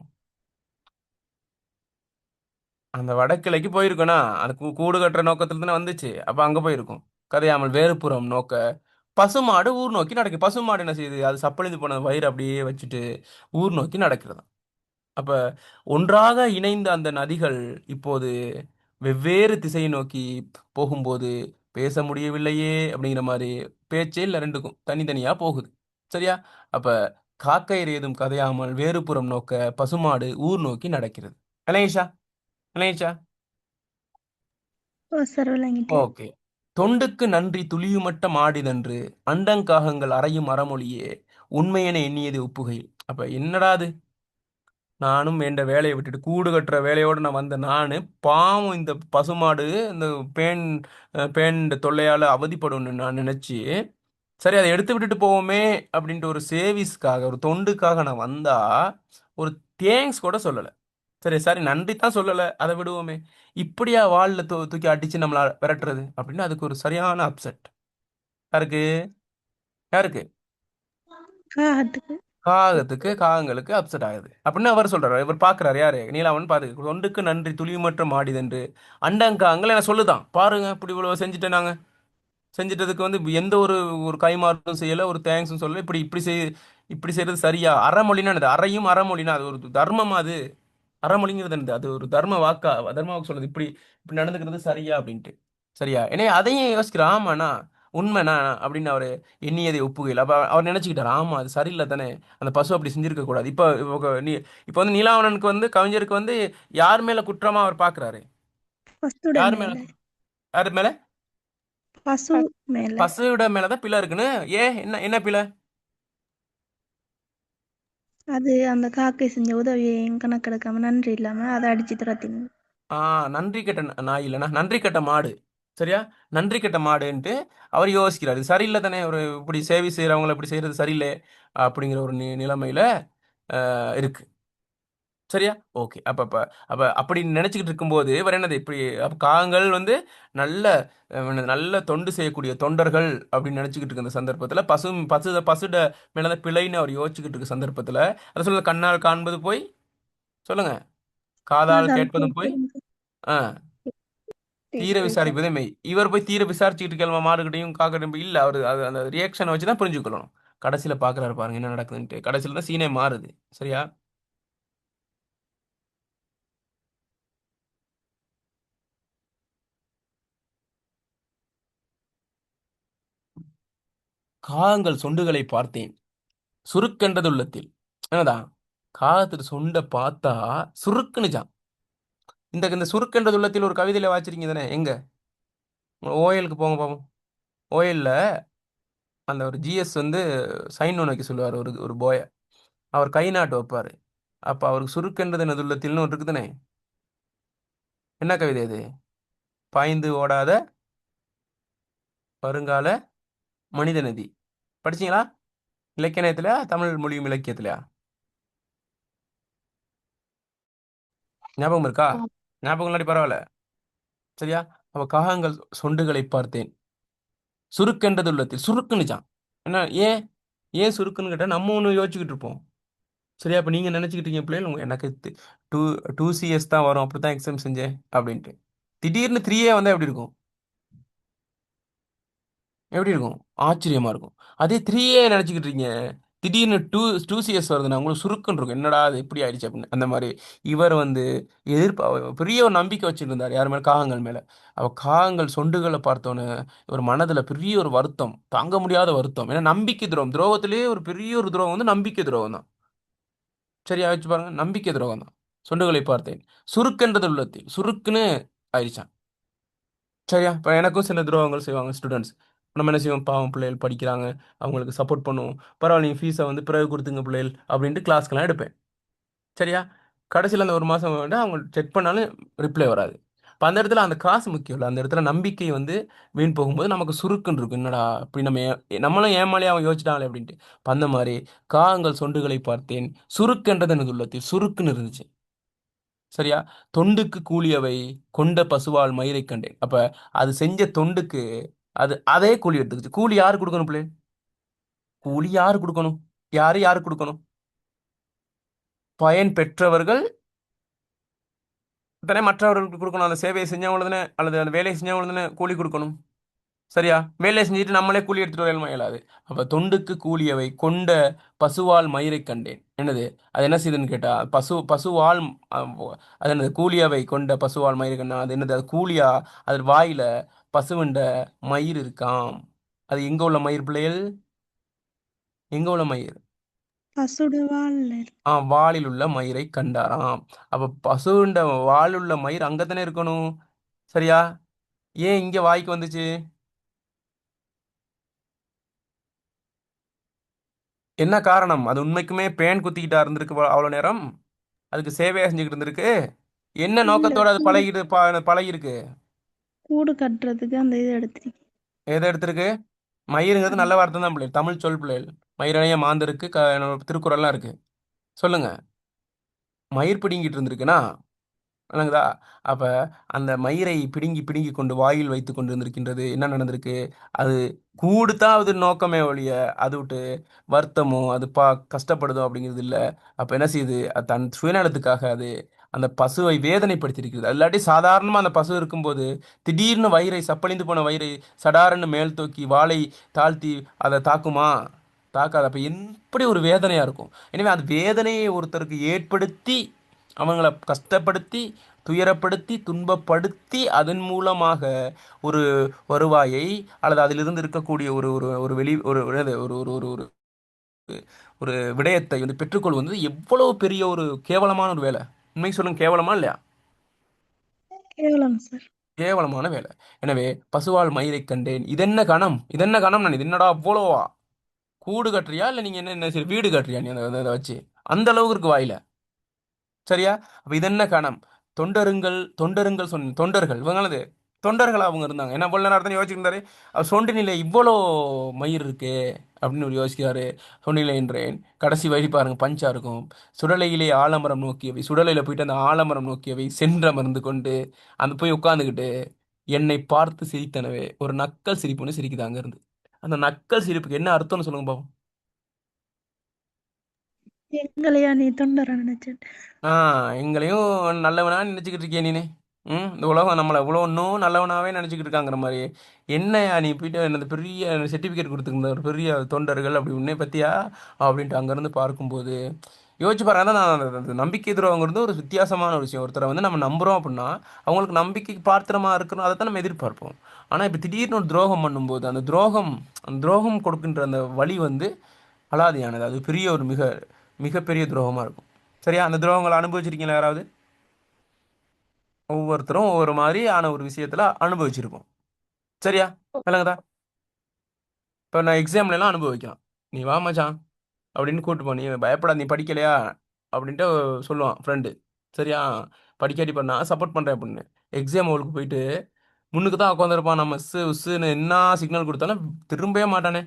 அந்த வடக்கிளைக்கு போயிருக்குன்னா அது கூடு கட்டுற நோக்கத்துல தானே வந்துச்சு. அப்ப அங்க போயிருக்கும். கதையாமல் வேறுபுறம் நோக்க பசுமாடு ஊர் நோக்கி நடக்குது. பசுமாடு என்ன செய்யுது? அது சப்பழிந்து போன வயிறு அப்படியே வச்சுட்டு ஊர் நோக்கி நடக்கிறது. அப்ப ஒன்றாக இணைந்த அந்த நதிகள் இப்போது வெவ்வேறு திசையை நோக்கி போகும்போது பேச முடியவில்லையே அப்படிங்கிற மாதிரி பேச்சே இல்லை, ரெண்டுக்கும் தனித்தனியா போகுது. சரியா? அப்ப காக்கையர் ஏதும் கதையாமல் வேறுபுறம் நோக்க பசுமாடு ஊர் நோக்கி நடக்கிறது. விளங்கிச்சா? விளங்கிச்சா? ஓ சார், விளங்கிட்டு. ஓகே. தொண்டுக்கு நன்றி துளியுமட்ட மாடிதன்று அண்டங்காகங்கள் அறையும் அறமொழியே உண்மையென எண்ணியது ஒப்புகையில். அப்ப என்னடா அது, நானும் என்ற வேலையை விட்டுட்டு கூடு கட்டுற வேலையோடு நான் வந்த நான் பாவம் இந்த பசுமாடு இந்த பேன் பேன் தொல்லையால் அவதிப்படும்னு நான் நினச்சி சரி அதை எடுத்து விட்டுட்டு போவோமே அப்படின்ட்டு ஒரு சேவிஸ்க்காக ஒரு தொண்டுக்காக நான் வந்தா ஒரு தேங்க்ஸ் கூட சொல்லலை. சரி சாரி நன்றி தான் சொல்லலை, அதை விடுவோமே, இப்படியா வாளில் தூக்கி அடிச்சு நம்மளை விரட்டுறது அப்படின்னு அதுக்கு ஒரு சரியான அப்செட். யாருக்கு யாருக்கு காகத்துக்கு. காகங்களுக்கு அப்செட் ஆகுது அப்படின்னு அவர் சொல்றாரு. இவர் பாக்குறாரு, யாரு நீலாவன் பாரு, தொண்டுக்கு நன்றி துளிமற்ற மாடிதென்று அண்டங்காங்கள் என்ன சொல்லுதான் பாருங்க, இப்படி இவ்வளவு செஞ்சுட்டேன் நாங்க, செஞ்சிட்டதுக்கு வந்து எந்த ஒரு ஒரு கைமாறும் செய்யல, ஒரு தேங்க்ஸும் சொல்லல, இப்படி இப்படி இப்படி செய்யறது சரியா? அறமொழின்னா என்னது? அறையும் அறமொழினா அது ஒரு தர்மமா? அது அறமொழிங்கிறது என்னது? அது ஒரு தர்ம வாக்கா? தர்ம வாக்கு சொல்லுது இப்படி இப்படி நடந்துக்கிறது சரியா அப்படின்ட்டு. சரியா? ஏன்னா அதையும் யோசிக்கிறான், ஆமாண்ணா உண்மைண்ணா அப்படின்னு அவர் எண்ணியதை ஒப்புகையில். அப்ப அவர் நினைச்சுக்கிட்டார், ஆமா அது சரியில்லை தானே, அந்த பசு அப்படி செஞ்சிருக்க கூடாது. இப்போ வந்து நீலாவணனுக்கு வந்து கவிஞருக்கு வந்து யார் மேல குற்றமா அவர் பாக்குறாரு? பசுட யார் மேல? மேல. யார் மேல? பசு மேல. பசுவிட மேலதான் பிழை இருக்குன்னு. ஏன், என்ன என்ன பிழை? அது அந்த காக்கை செஞ்ச உதவியை கணக்கெடுக்காம நன்றி இல்லாம அதை அடிச்சு துரத்தினது. நன்றி கெட்ட நாய் இல்லைண்ணா, நன்றி கெட்ட மாடு. சரியா? நன்றி கெட்ட மாடுன்ட்டு அவர் யோசிக்கிறார், இது சரியில்லை தானே, ஒரு இப்படி சேவை செய்யறவங்களை இப்படி செய்யறது சரியில்லை அப்படிங்கிற ஒரு நிலைமையில இருக்கு. சரியா? ஓகே. அப்ப அப்ப அப்ப அப்படி நினைச்சுக்கிட்டு இருக்கும்போது இவர் என்னது இப்படி அப்ப காகங்கள் வந்து நல்ல நல்ல தொண்டு செய்யக்கூடிய தொண்டர்கள் அப்படின்னு நினைச்சுக்கிட்டு இருக்க அந்த சந்தர்ப்பத்துல பசுட மேல பிழைன்னு அவர் யோசிச்சுக்கிட்டு இருக்க சந்தர்ப்பத்துல அதை சொல்ல, கண்ணால் காண்பது போய் சொல்லுங்க, காதால் காதால் கேட்பதும் போய் கேட்பதும் ஆஹ் தீர விசாரிப்பதே மெய். இவர் போய் தீர விசாரிச்சுக்கிட்டு கேள்வ மாடுகிட்டையும் காக்கட்டையும் இல்ல, அவரு அது அந்த ரியாக்ஷனை வச்சு தான் புரிஞ்சுக்கணும். கடைசியில பாக்குறாரு பாருங்க என்ன நடக்குதுன்ட்டு, கடைசியில தான் சீனே மாறுது. சரியா? காகங்கள் சொண்டுகளை பார்த்தேன் சுருக்கென்றது உள்ளத்தில். என்னதான் காகத்துக்கு சொண்டை பார்த்தா சுருக்குனுச்சான். இந்த சுருக்கென்றது உள்ளத்தில் ஒரு கவிதையில வாச்சிருக்கீங்க தானே, எங்க ஓஎலுக்கு போங்க பாப்போம். ஓஎல்ல அந்த ஒரு ஜிஎஸ் வந்து சைன் ஒன்று வைக்க சொல்லுவார் ஒரு ஒரு போய, அவர் கை நாட்டு வைப்பாரு. அப்ப அவருக்கு சுருக்கென்றது எனது உள்ளத்தில்னு ஒன்று இருக்குதானே, என்ன கவிதை அது? பாய்ந்து ஓடாத வருங்கால மனித நதி. படிச்சீங்களா? இலக்கியத்திலயா, தமிழ் மொழியும் இலக்கியத்திலயா? ஞாபகம் இருக்கா? ஞாபகம் இல்லாட்டி பரவாயில்ல. சரியா? அவ காகங்கள் சொண்டுகளை பார்த்தேன் சுருக்கென்றது உள்ளத்தில், சுருக்குன்னுச்சான். என்ன ஏன் ஏன் சுருக்குன்னு கேட்டால் நம்ம ஒன்று யோசிச்சுக்கிட்டு இருப்போம். சரியா? அப்போ நீங்கள் நினச்சிக்கிட்டு இருக்கீங்க பிள்ளைகள் எனக்கு டூ 2CS தான் வரும், அப்படி தான் எக்ஸாம் செஞ்சேன் அப்படின்ட்டு. திடீர்னு 3A வந்தால் எப்படி இருக்கும்? எப்படி இருக்கும்? ஆச்சரியமா இருக்கும். அதே 3A நினச்சிக்கிட்டு இருக்கீங்க, திடீர்னு 2CS வருதுன்னா உங்களுக்கு சுருக்குன்னு இருக்கும், என்னடா அது எப்படி ஆயிடுச்சு அப்படின்னு. அந்த மாதிரி இவர் வந்து பெரிய ஒரு நம்பிக்கை வச்சுருந்தார் யார் மேலே? காகங்கள் மேலே. அவ காகங்கள் சொண்டுகளை பார்த்தோன்னே ஒரு மனதில் பெரிய ஒரு வருத்தம், தாங்க முடியாத வருத்தம். ஏன்னா நம்பிக்கை துரோகம், துரோகத்திலேயே ஒரு பெரிய ஒரு துரோகம் வந்து நம்பிக்கை துரோகம் தான். சரியா வச்சு பாருங்க, நம்பிக்கை துரோகம் தான். சொண்டுகளை பார்த்தேன் சுருக்கென்றது உள்ளத்தில், சுருக்குன்னு ஆயிடுச்சான். சரியா? இப்போ எனக்கும் சில துரோகங்கள் செய்வாங்க ஸ்டூடெண்ட்ஸ். நம்ம என்ன செய்வோம், பாவம் பிள்ளைகள் படிக்கிறாங்க, அவங்களுக்கு சப்போர்ட் பண்ணுவோம், பரவாயில்ல நீங்கள் ஃபீஸை வந்து பிறகு கொடுத்துங்க பிள்ளைகள் அப்படின்ட்டு கிளாஸ்க்கெலாம் எடுப்பேன். சரியா? கடைசியில் அந்த ஒரு மாதம் வந்து அவங்க செக் பண்ணாலும் ரிப்ளை வராது. இப்போ அந்த இடத்துல அந்த காசு முக்கியம் இல்லை, அந்த இடத்துல நம்பிக்கை வந்து வீண் போகும்போது நமக்கு சுருக்குன்னு இருக்கும், என்னடா அப்படி நம்ம நம்மளும் ஏமாளியே அவன் யோசிச்சிட்டாங்களே அப்படின்ட்டு. இப்போ அந்த மாதிரி காகங்கள் சொண்டுகளை பார்த்தேன் சுருக்கென்றது எனக்கு உள்ளத்தில், சுருக்குன்னு இருந்துச்சு. சரியா? தொண்டுக்கு கூலியவை கொண்ட பசுவால் மயிரை கண்டேன். அப்ப அது செஞ்ச தொண்டுக்கு அதே கூலி எடுத்துக்கிச்சு. கூலி யாரு கொடுக்கணும் பிள்ளை? கூலி யாரு கொடுக்கணும்? யாரு கொடுக்கணும்? பயன் பெற்றவர்கள் தானே மற்றவர்களுக்கு கொடுக்கணும். அந்த சேவையை செஞ்சவங்க தானே, அல்லது அந்த வேலையை செஞ்சவங்க தானே கூலி கொடுக்கணும். சரியா? வேலையை செஞ்சுட்டு நம்மளே கூலி எடுத்துட்டு வரல இயலாது. அப்ப தொண்டுக்கு கூலியவை கொண்ட பசுவால் மயிரை கண்டேன். என்னது அது? என்ன செய்யுதுன்னு கேட்டா, பசுவால் அது என்னது? கூலியவை கொண்ட பசுவால் மயிரை கண்டா அது என்னது? அது கூலியா? அது வாயில பசுவிண்ட மயிர் இருக்காம். அது எங்க உள்ள மயிர் பிள்ளைகள்? எங்க உள்ள மயிர்? பசுட வால்ல. வாலில் உள்ள மயிரை கண்டாராம். அப்ப பசுண்ட வாலுள்ள மயிர் அங்கத்தானே இருக்கணும். சரியா? ஏன் இங்க வாய்க்கு வந்துச்சு? என்ன காரணம்? அது உண்மைக்குமே பேன் குத்திக்கிட்டா இருந்திருக்கு அவ்வளோ நேரம்? அதுக்கு சேவையா செஞ்சுக்கிட்டு இருந்திருக்கு? என்ன இல்ல நோக்கத்தோட அது கூடு பழகிருக்கு? கூடு கட்டுறதுக்கு அந்த இது எடுத்திருக்கேன். எதை எடுத்திருக்கு? மயிருங்கிறது அந்த நல்ல வார்த்தை தான் பிள்ளைகள், தமிழ் சொல் பிள்ளைகள். மயிரனைய மாந்திருக்கு, திருக்குறள்லாம் இருக்கு. சொல்லுங்க. மயிர் பிடுங்கிட்டு இருந்திருக்குன்னா விளங்குதா? அப்ப அந்த மயிரை பிடுங்கி பிடுங்கி கொண்டு வாயில் வைத்து கொண்டு இருந்திருக்கின்றது. என்ன நடந்திருக்கு? அது கூடு தான் அது நோக்கமே ஒழிய, அது விட்டு வருத்தமோ அது கஷ்டப்படுதோ அப்படிங்கிறது இல்ல. அப்ப என்ன செய்யுது? அது தன் சுயநலத்துக்காக அது அந்த பசுவை வேதனைப்படுத்தியிருக்கிறது. இல்லாட்டி சாதாரணமா அந்த பசு இருக்கும்போது திடீர்னு வயிறை, சப்பழிந்து போன வயிறை சடார்ன்னு மேல் தூக்கி வாளை தாழ்த்தி அதை தாக்குமா? தாக்காது. அப்ப எப்படி ஒரு வேதனையா இருக்கும். எனவே அந்த வேதனையை ஒருத்தருக்கு ஏற்படுத்தி அவங்கள கஷ்டப்படுத்தி துயரப்படுத்தி துன்பப்படுத்தி அதன் மூலமாக ஒரு வருவாயை அல்லது அதிலிருந்து இருக்கக்கூடிய ஒரு ஒரு ஒரு வெளி ஒரு என்னது, ஒரு ஒரு ஒரு ஒரு ஒரு விடயத்தை வந்து பெற்றுக்கொள்வது எவ்வளவு பெரிய ஒரு கேவலமான ஒரு வேலை. உண்மை சொல்லுங்க, கேவலமா இல்லையா? கேவலம் சார். கேவலமான வேலை. எனவே பசுவால் மயிரை கண்டேன், இதென்ன கணம், இதென்ன கணம், நான் இது என்னடா அவ்வளோவா? கூடு கட்டுறியா இல்லை நீங்க என்ன என்ன சரி வீடு கட்டுறியா நீ அதை வச்சு? அந்த அளவுக்கு இருக்கு வாயில. சரியா? அப்ப இதென்ன கணம்? தொண்டருங்கள் தொண்டருங்கள் சொன்ன தொண்டர்கள் இவங்களது தொண்டர்கள் அவங்க இருந்தாங்க. என்ன போல நேரத்தை யோசிச்சுட்டு இருந்தாரு. அவர் சொண்டினில இவ்வளோ மயிர் இருக்கே அப்படின்னு ஒரு யோசிக்கிறாரு. சொண்டினில என்றேன். கடைசி வழி பாருங்க பஞ்சா இருக்கும். சுடலையிலே ஆலமரம் நோக்கியவை, சுடலையில போயிட்டு அந்த ஆலமரம் நோக்கியவை சென்றமர்ந்து கொண்டு அந்த போய் உட்காந்துக்கிட்டு என்னை பார்த்து சிரித்தனவே ஒரு நக்கல் சிரிப்புன்னு சிரிக்குது அங்க இருந்து. அந்த நக்கல் சிரிப்புக்கு என்ன அர்த்தம்னு சொல்லுங்க பாப்போம். எங்களையா நீ தொண்டரா நினைச்சேன். எங்களையும் நல்லவனா நினச்சிக்கிட்டு இருக்கிய நீனு. இந்த உலகம் நம்மளை இவ்வளோ இன்னும் நல்லவனாவே நினச்சிக்கிட்டு இருக்காங்கிற மாதிரி. என்னையா நீ போயிட்டு எனது பெரிய சர்டிஃபிகேட் கொடுத்துருந்த ஒரு பெரிய தொண்டர்கள் அப்படி உன்னை பற்றியா அப்படின்ட்டு அங்கேருந்து பார்க்கும்போது யோசிச்சு பாருங்க. அதான் நான் அந்த நம்பிக்கை துரோகங்கிறது ஒரு வித்தியாசமான ஒரு விஷயம். ஒருத்தரை வந்து நம்ம நம்புகிறோம் அப்படின்னா அவங்களுக்கு நம்பிக்கைக்கு பாத்திரமாக இருக்கணும், அதை தான் நம்ம எதிர்பார்ப்போம். ஆனால் இப்போ திடீர்னு ஒரு துரோகம் பண்ணும்போது அந்த துரோகம் கொடுக்கின்ற அந்த வழி வந்து அலாதியானது. அது பெரிய ஒரு மிகப்பெரிய துரோகமாக இருக்கும். சரியா? அந்த துரோகங்களை அனுபவிச்சிருக்கீங்களா யாராவது? ஒவ்வொருத்தரும் ஒவ்வொரு மாதிரி ஆன ஒரு விஷயத்துல அனுபவிச்சிருப்போம். சரியா? விளங்குதா? இப்போ நான் எக்ஸாம்லாம் அனுபவிக்கலாம். நீ வா மச்சான் அப்படின்னு கூப்பிட்டு போ, நீ பயப்படாத, நீ படிக்கலையா அப்படின்ட்டு சொல்லுவான் ஃப்ரெண்டு. சரியா? படிக்காட்டி பண்ணா சப்போர்ட் பண்ணுறேன் அப்படின்னு எக்ஸாம் ஹோலுக்கு போயிட்டு முன்னுக்கு தான் உட்காந்துருப்பான். நம்ம உஸ்ஸுன்னு என்ன சிக்னல் கொடுத்தாலும் திரும்பவே மாட்டானே.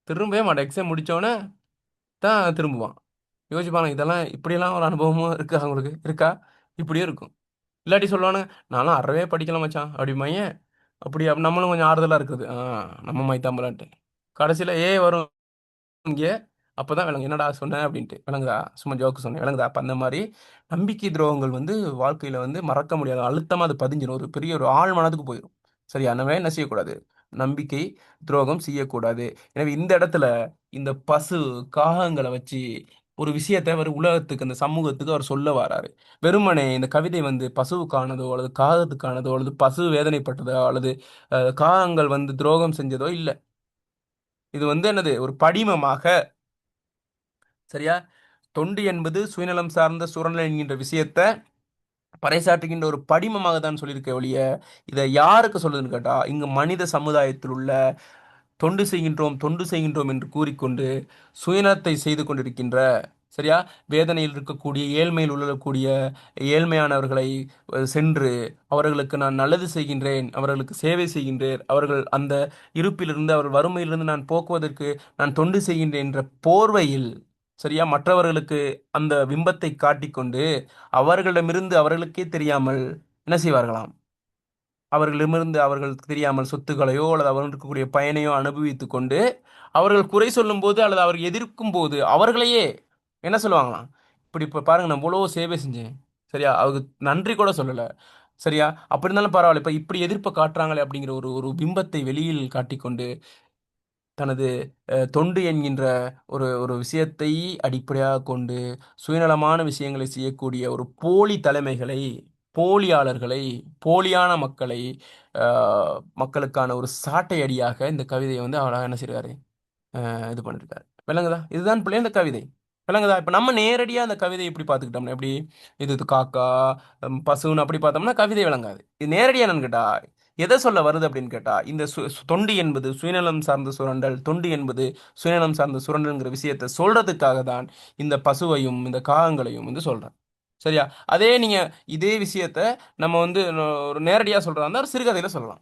திரும்பவே மாட்டான். எக்ஸாம் முடித்தோடனே தான் திரும்புவான். யோசிப்பாங்க, இதெல்லாம் இப்படியெல்லாம் ஒரு அனுபவமும் இருக்கா அவங்களுக்கு? இருக்கா? இப்படியே இருக்கும். இல்லாட்டி சொல்லுவானு, நான்லாம் அறவே படிக்கல மச்சான் அப்படிம்பாங்க. அப்படி நம்மளும் கொஞ்சம் ஆறுதலாக இருக்குது. நம்ம மைத்தாம்பலான்ட்டு கடைசியில் வரும் இங்கே. அப்போ தான் விளங்கு என்னடா சொன்னேன் அப்படின்ட்டு. விளங்குதா? சும்மா ஜோக்கு சொன்னேன். விளங்குதா? அப்போ அந்த மாதிரி நம்பிக்கை துரோகங்கள் வந்து வாழ்க்கையில் வந்து மறக்க முடியாத அழுத்தமாக அது பதிஞ்சிடும். ஒரு பெரிய ஒரு ஆழ் மனதுக்கு போயிடும். சரி, அந்த மாதிரி என்ன செய்யக்கூடாது? நம்பிக்கை துரோகம் செய்யக்கூடாது. எனவே இந்த இடத்துல இந்த பசு காகங்களை வச்சு ஒரு விஷயத்தை அவர் உலகத்துக்கு அந்த சமூகத்துக்கு அவர் சொல்ல வராரு. வெறுமனே இந்த கவிதை வந்து பசுவுக்கானதோ அல்லது காகத்துக்கானதோ அல்லது பசு வேதனைப்பட்டதோ அல்லது காகங்கள் வந்து துரோகம் செஞ்சதோ இல்லை. இது வந்து என்னது? ஒரு படிமமாக. சரியா? தொண்டு என்பது சுயநலம் சார்ந்த சுரண்டல் என்கின்ற விஷயத்தை பறைசாற்றுகின்ற ஒரு படிமமாக தான் சொல்லியிருக்க ஒழிய இதை யாருக்கு சொல்லுதுன்னு கேட்டா இங்கு மனித சமுதாயத்தில் உள்ள தொண்டு செய்கின்றோம் தொண்டு செய்கின்றோம் என்று கூறிக்கொண்டு சுயநலத்தை செய்து கொண்டிருக்கின்ற, சரியா, வேதனையில் இருக்கக்கூடிய ஏழ்மையில் உள்ளக்கூடிய ஏழ்மையானவர்களை சென்று அவர்களுக்கு நான் நல்லது செய்கின்றேன், அவர்களுக்கு சேவை செய்கின்றேன், அவர்கள் அந்த இருப்பிலிருந்து அவர் வறுமையிலிருந்து நான் போக்குவதற்கு நான் தொண்டு செய்கின்றேன் என்ற போர்வையில், சரியா, மற்றவர்களுக்கு அந்த பிம்பத்தை காட்டிக்கொண்டு அவர்களிடமிருந்து அவர்களுக்கே தெரியாமல் என்ன செய்வார்களாம்? அவர்களிடமிருந்து அவர்களுக்கு தெரியாமல் சொத்துக்களையோ அல்லது அவர்கள் இருக்கக்கூடிய பயனையோ அனுபவித்துக் கொண்டு அவர்கள் குறை சொல்லும் போது அல்லது அவர்கள் எதிர்க்கும் போது அவர்களையே என்ன சொல்லுவாங்களாம்? இப்படி இப்போ பாருங்க, நான் இவ்வளோ சேவை செஞ்சேன், சரியா, அவருக்கு நன்றி கூட சொல்லலை, சரியா, அப்படி இருந்தாலும் பரவாயில்ல, இப்போ இப்படி எதிர்ப்பை காட்டுறாங்களே அப்படிங்கிற ஒரு ஒரு பிம்பத்தை வெளியில் காட்டிக்கொண்டு தனது தொண்டு என்கின்ற ஒரு ஒரு விஷயத்தை அடிப்படையாக கொண்டு சுயநலமான விஷயங்களை செய்யக்கூடிய ஒரு போலி தலைமைகளை, போலியாளர்களை, போலியான மக்களை மக்களுக்கான ஒரு சாட்டை அடியாக இந்த கவிதையை வந்து அழகாக என்ன செய்றாரு? இது பண்ணிருக்காரு. விளங்குதா? இதுதான் பிள்ளை இந்த கவிதை. விளங்குதா? இப்போ நம்ம நேரடியாக அந்த கவிதையை எப்படி பார்த்துக்கிட்டோம்னா எப்படி இது காக்கா பசுன்னு அப்படி பார்த்தோம்னா கவிதை விளங்காது. இது நேரடியாக என்னன்னு கேட்டா எதை சொல்ல வருது அப்படின்னு கேட்டா இந்த தொண்டு என்பது சுயநலம் சார்ந்த சுரண்டல், தொண்டு என்பது சுயநலம் சார்ந்த சுரண்டல்ங்கிற விஷயத்தை சொல்றதுக்காக தான் இந்த பசுவையும் இந்த காகங்களையும் வந்து சொல்றேன். சரியா? அதே நீங்க இதே விஷயத்த நம்ம வந்து ஒரு நேரடியா சொல்றதா இருந்தா ஒரு சிறுகதையில சொல்லலாம்,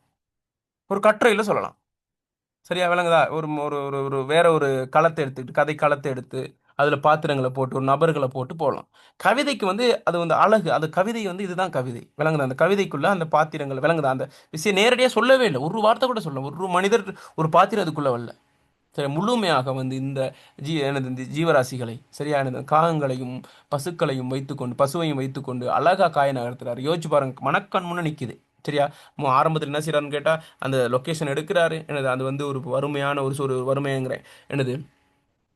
ஒரு கட்டுரையில சொல்லலாம். சரியா விளங்குதா? ஒரு ஒரு ஒரு ஒரு வேற ஒரு களத்தை எடுத்துக்கிட்டு கதை களத்தை எடுத்து அதுல பாத்திரங்களை போட்டு ஒரு நபர்களை போட்டு போடலாம். கவிதைக்கு வந்து அது வந்து அழகு. அது கவிதை வந்து இதுதான் கவிதை. விளங்குதா? அந்த கவிதைக்குள்ள அந்த பாத்திரங்கள் விளங்குதா? அந்த விஷயம் நேரடியா சொல்லவே இல்லை, ஒரு வார்த்தை கூட சொல்ல, ஒரு மனிதர் ஒரு பாத்திரம் அதுக்குள்ள வரல. சரி, முழுமையாக வந்து இந்த எனது இந்த ஜீவராசிகளை, சரியா, எனது காகங்களையும் பசுக்களையும் வைத்துக்கொண்டு பசுவையும் வைத்துக்கொண்டு அழகா காய நகர்த்துறாரு. யோசிச்சு பாருங்க, மனக்கண் முன்ன நிக்குது. சரியா? ஆரம்பத்தில் என்ன செய்யறாருன்னு கேட்டா அந்த லொக்கேஷன் எடுக்கிறாரு. எனது அது வந்து ஒரு வறுமையான ஒரு வறுமைங்கிறேன், எனது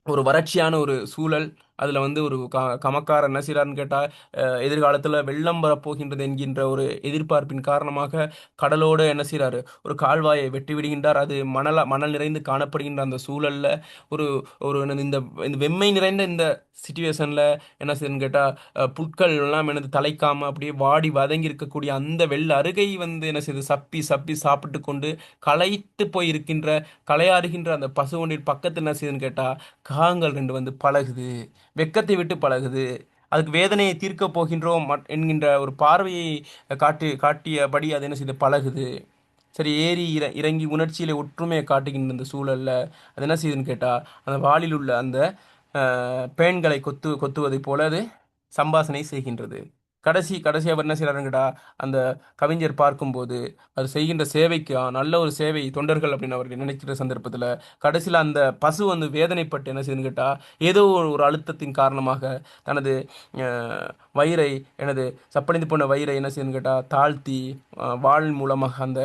ஒரு வறட்சியான ஒரு சூழல். அதில் வந்து ஒரு கமக்காரர் என்ன செய்கிறாருன்னு கேட்டால் எதிர்காலத்தில் வெள்ளம் வரப்போகின்றது என்கின்ற ஒரு எதிர்பார்ப்பின் காரணமாக கடலோடு என்ன செய்கிறாரு, ஒரு கால்வாயை வெட்டி விடுகின்றார். அது மணல் நிறைந்து காணப்படுகின்ற அந்த சூழலில் ஒரு ஒரு இந்த இந்த வெம்மை நிறைந்த இந்த சிச்சுவேஷனில் என்ன செய்யுதுன்னு கேட்டால் புட்கள் எல்லாம் எனது தலைக்காமல் அப்படியே வாடி வதங்கி இருக்கக்கூடிய அந்த வெள்ள அருகை வந்து என்ன செய்யுது, சப்பி சப்பி சாப்பிட்டு கொண்டு களைத்து போய் இருக்கின்ற களையாறுகின்ற அந்த பசு ஒன்றின் பக்கத்தில் என்ன செய்யுதுன்னு கேட்டால் காகங்கள் ரெண்டு வந்து பழகுது, வெக்கத்தை விட்டு பழகுது. அதுக்கு வேதனையை தீர்க்க போகின்றோம் என்கின்ற ஒரு பார்வையை காட்டியபடி அது என்ன செய்து பழகுது. சரி, ஏறி இறங்கி உணர்ச்சியில ஒற்றுமையை காட்டுகின்ற அந்த சூழல்ல அது என்ன செய்யுதுன்னு கேட்டா அந்த வாளில் உள்ள அந்த பேன்களை கொத்துவதை போல அது சம்பாசனை செய்கின்றது. கடைசி அவர் என்ன செய்யறாருங்கடா, அந்த கவிஞர் பார்க்கும்போது அது செய்கின்ற சேவைக்கு நல்ல ஒரு சேவை தொண்டர்கள் அப்படின்னு அவர் நினைக்கிற சந்தர்ப்பத்தில் கடைசியில் அந்த பசு வந்து வேதனைப்பட்டு என்ன செய்யுதுன்னு கேட்டா ஏதோ ஒரு அழுத்தத்தின் காரணமாக தனது வயிறை, எனது சப்படைந்து போன வயிறை என்ன செய்யுதுன்னு கேட்டா தாழ்த்தி வாள் மூலமாக அந்த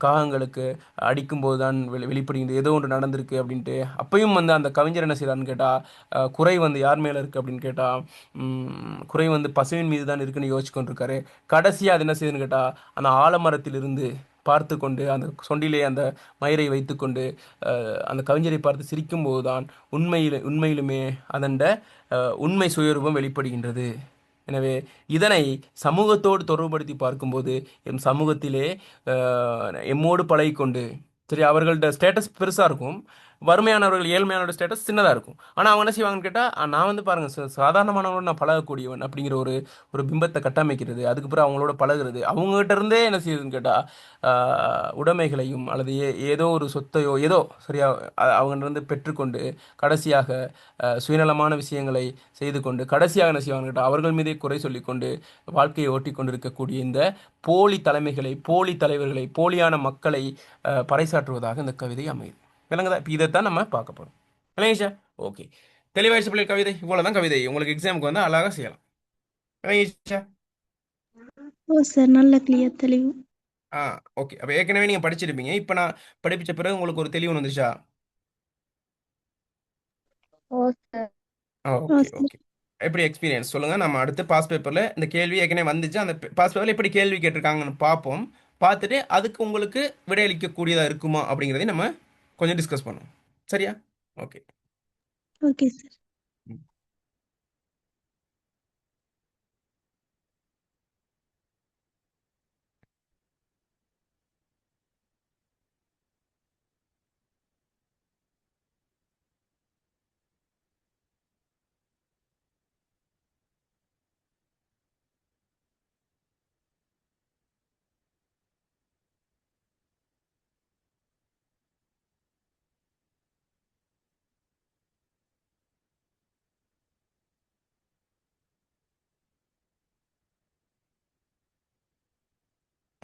காகங்களுக்கு அடிக்கும்போது தான் வெளிப்படுகிறது ஏதோ ஒன்று நடந்திருக்கு அப்படின்ட்டு. அப்பயும் வந்து அந்த கவிஞர் என்ன செய்யறாருன்னு கேட்டால் குறை வந்து யார் மேலே இருக்குது அப்படின்னு கேட்டால் குறை வந்து பசுவின் மீது தான் இருக்குன்னு யோசிச்சு கொண்டிருக்காரு. கடைசியாக அது என்ன செய்யுதுன்னு கேட்டால் அந்த ஆலமரத்திலிருந்து பார்த்து கொண்டு அந்த சொண்டிலே அந்த மயிரை வைத்துக்கொண்டு அந்த கவிஞரை பார்த்து சிரிக்கும்போது தான் உண்மையிலுமே அதண்ட உண்மை சுயரூபம் வெளிப்படுகின்றது. எனவே இதனை சமூகத்தோடு தொடர்புபடுத்தி பார்க்கும்போது எம் சமூகத்திலே எம்மோடு பழகிக்கொண்டு, சரி, அவர்கள்ட்ட ஸ்டேட்டஸ் பெருசாக இருக்கும், வறுமையானவர்கள் ஏழ்மையானோட ஸ்டேட்டஸ் சின்னதாக இருக்கும். ஆனால் அவங்க என்ன செய்வாங்கன்னு கேட்டால் நான் வந்து பாருங்கள் சாதாரணமானவங்களோட நான் பழகக்கூடியவன் அப்படிங்கிற ஒரு ஒரு பிம்பத்தை கட்டமைக்கிறது. அதுக்கப்புறம் அவங்களோட பழகிறது. அவங்ககிட்ட இருந்தே என்ன செய்யுதுன்னு கேட்டால் உடைமைகளையும் அல்லது ஏதோ ஒரு சொத்தையோ ஏதோ சரியா அவங்ககிட்ட பெற்றுக்கொண்டு கடைசியாக சுயநலமான விஷயங்களை செய்து கொண்டு கடைசியாக என்ன செய்வாங்கன்னு கேட்டால் அவர்கள் மீதே குறை சொல்லிக்கொண்டு வாழ்க்கையை ஓட்டி கொண்டிருக்கக்கூடிய இந்த போலி தலைமைகளை, போலி தலைவர்களை, போலியான மக்களை பறைசாற்றுவதாக இந்த கவிதை அமையுது. விளங்குதா? இப்போ இதைத்தான் நம்ம பார்க்க போகிறோம். விளங்கிச்சா? ஓகே, தெளிவாயிடுச்சு பிள்ளை. கவிதை இவ்வளோதான். கவிதை உங்களுக்கு எக்ஸாமுக்கு வந்து அழகாக செய்யலாம். விளங்கிச்சா? ஓ சார், நல்ல கிளியர் தெளிவு. ஓகே. அப்போ ஏற்கனவே நீங்கள் படிச்சிருப்பீங்க. இப்போ நான் படிப்பிச்ச பிறகு உங்களுக்கு ஒரு தெளிவு வந்துச்சா? ஓ சார். Okay okay. எப்படி எக்ஸ்பீரியன்ஸ் சொல்லுங்கள். நம்ம அடுத்து பாஸ் பேப்பரில் இந்த கேள்வி ஏற்கனவே வந்துச்சு. அந்த பாஸ் பேப்பரில் எப்படி கேள்வி கேட்டிருக்காங்கன்னு பார்ப்போம். பார்த்துட்டு அதுக்கு உங்களுக்கு விடையளிக்கக்கூடியதாக இருக்குமா அப்படிங்கிறதையும் நம்ம கொஞ்சம் டிஸ்கஸ் பண்ணுவோம். சரியா? Okay okay sir.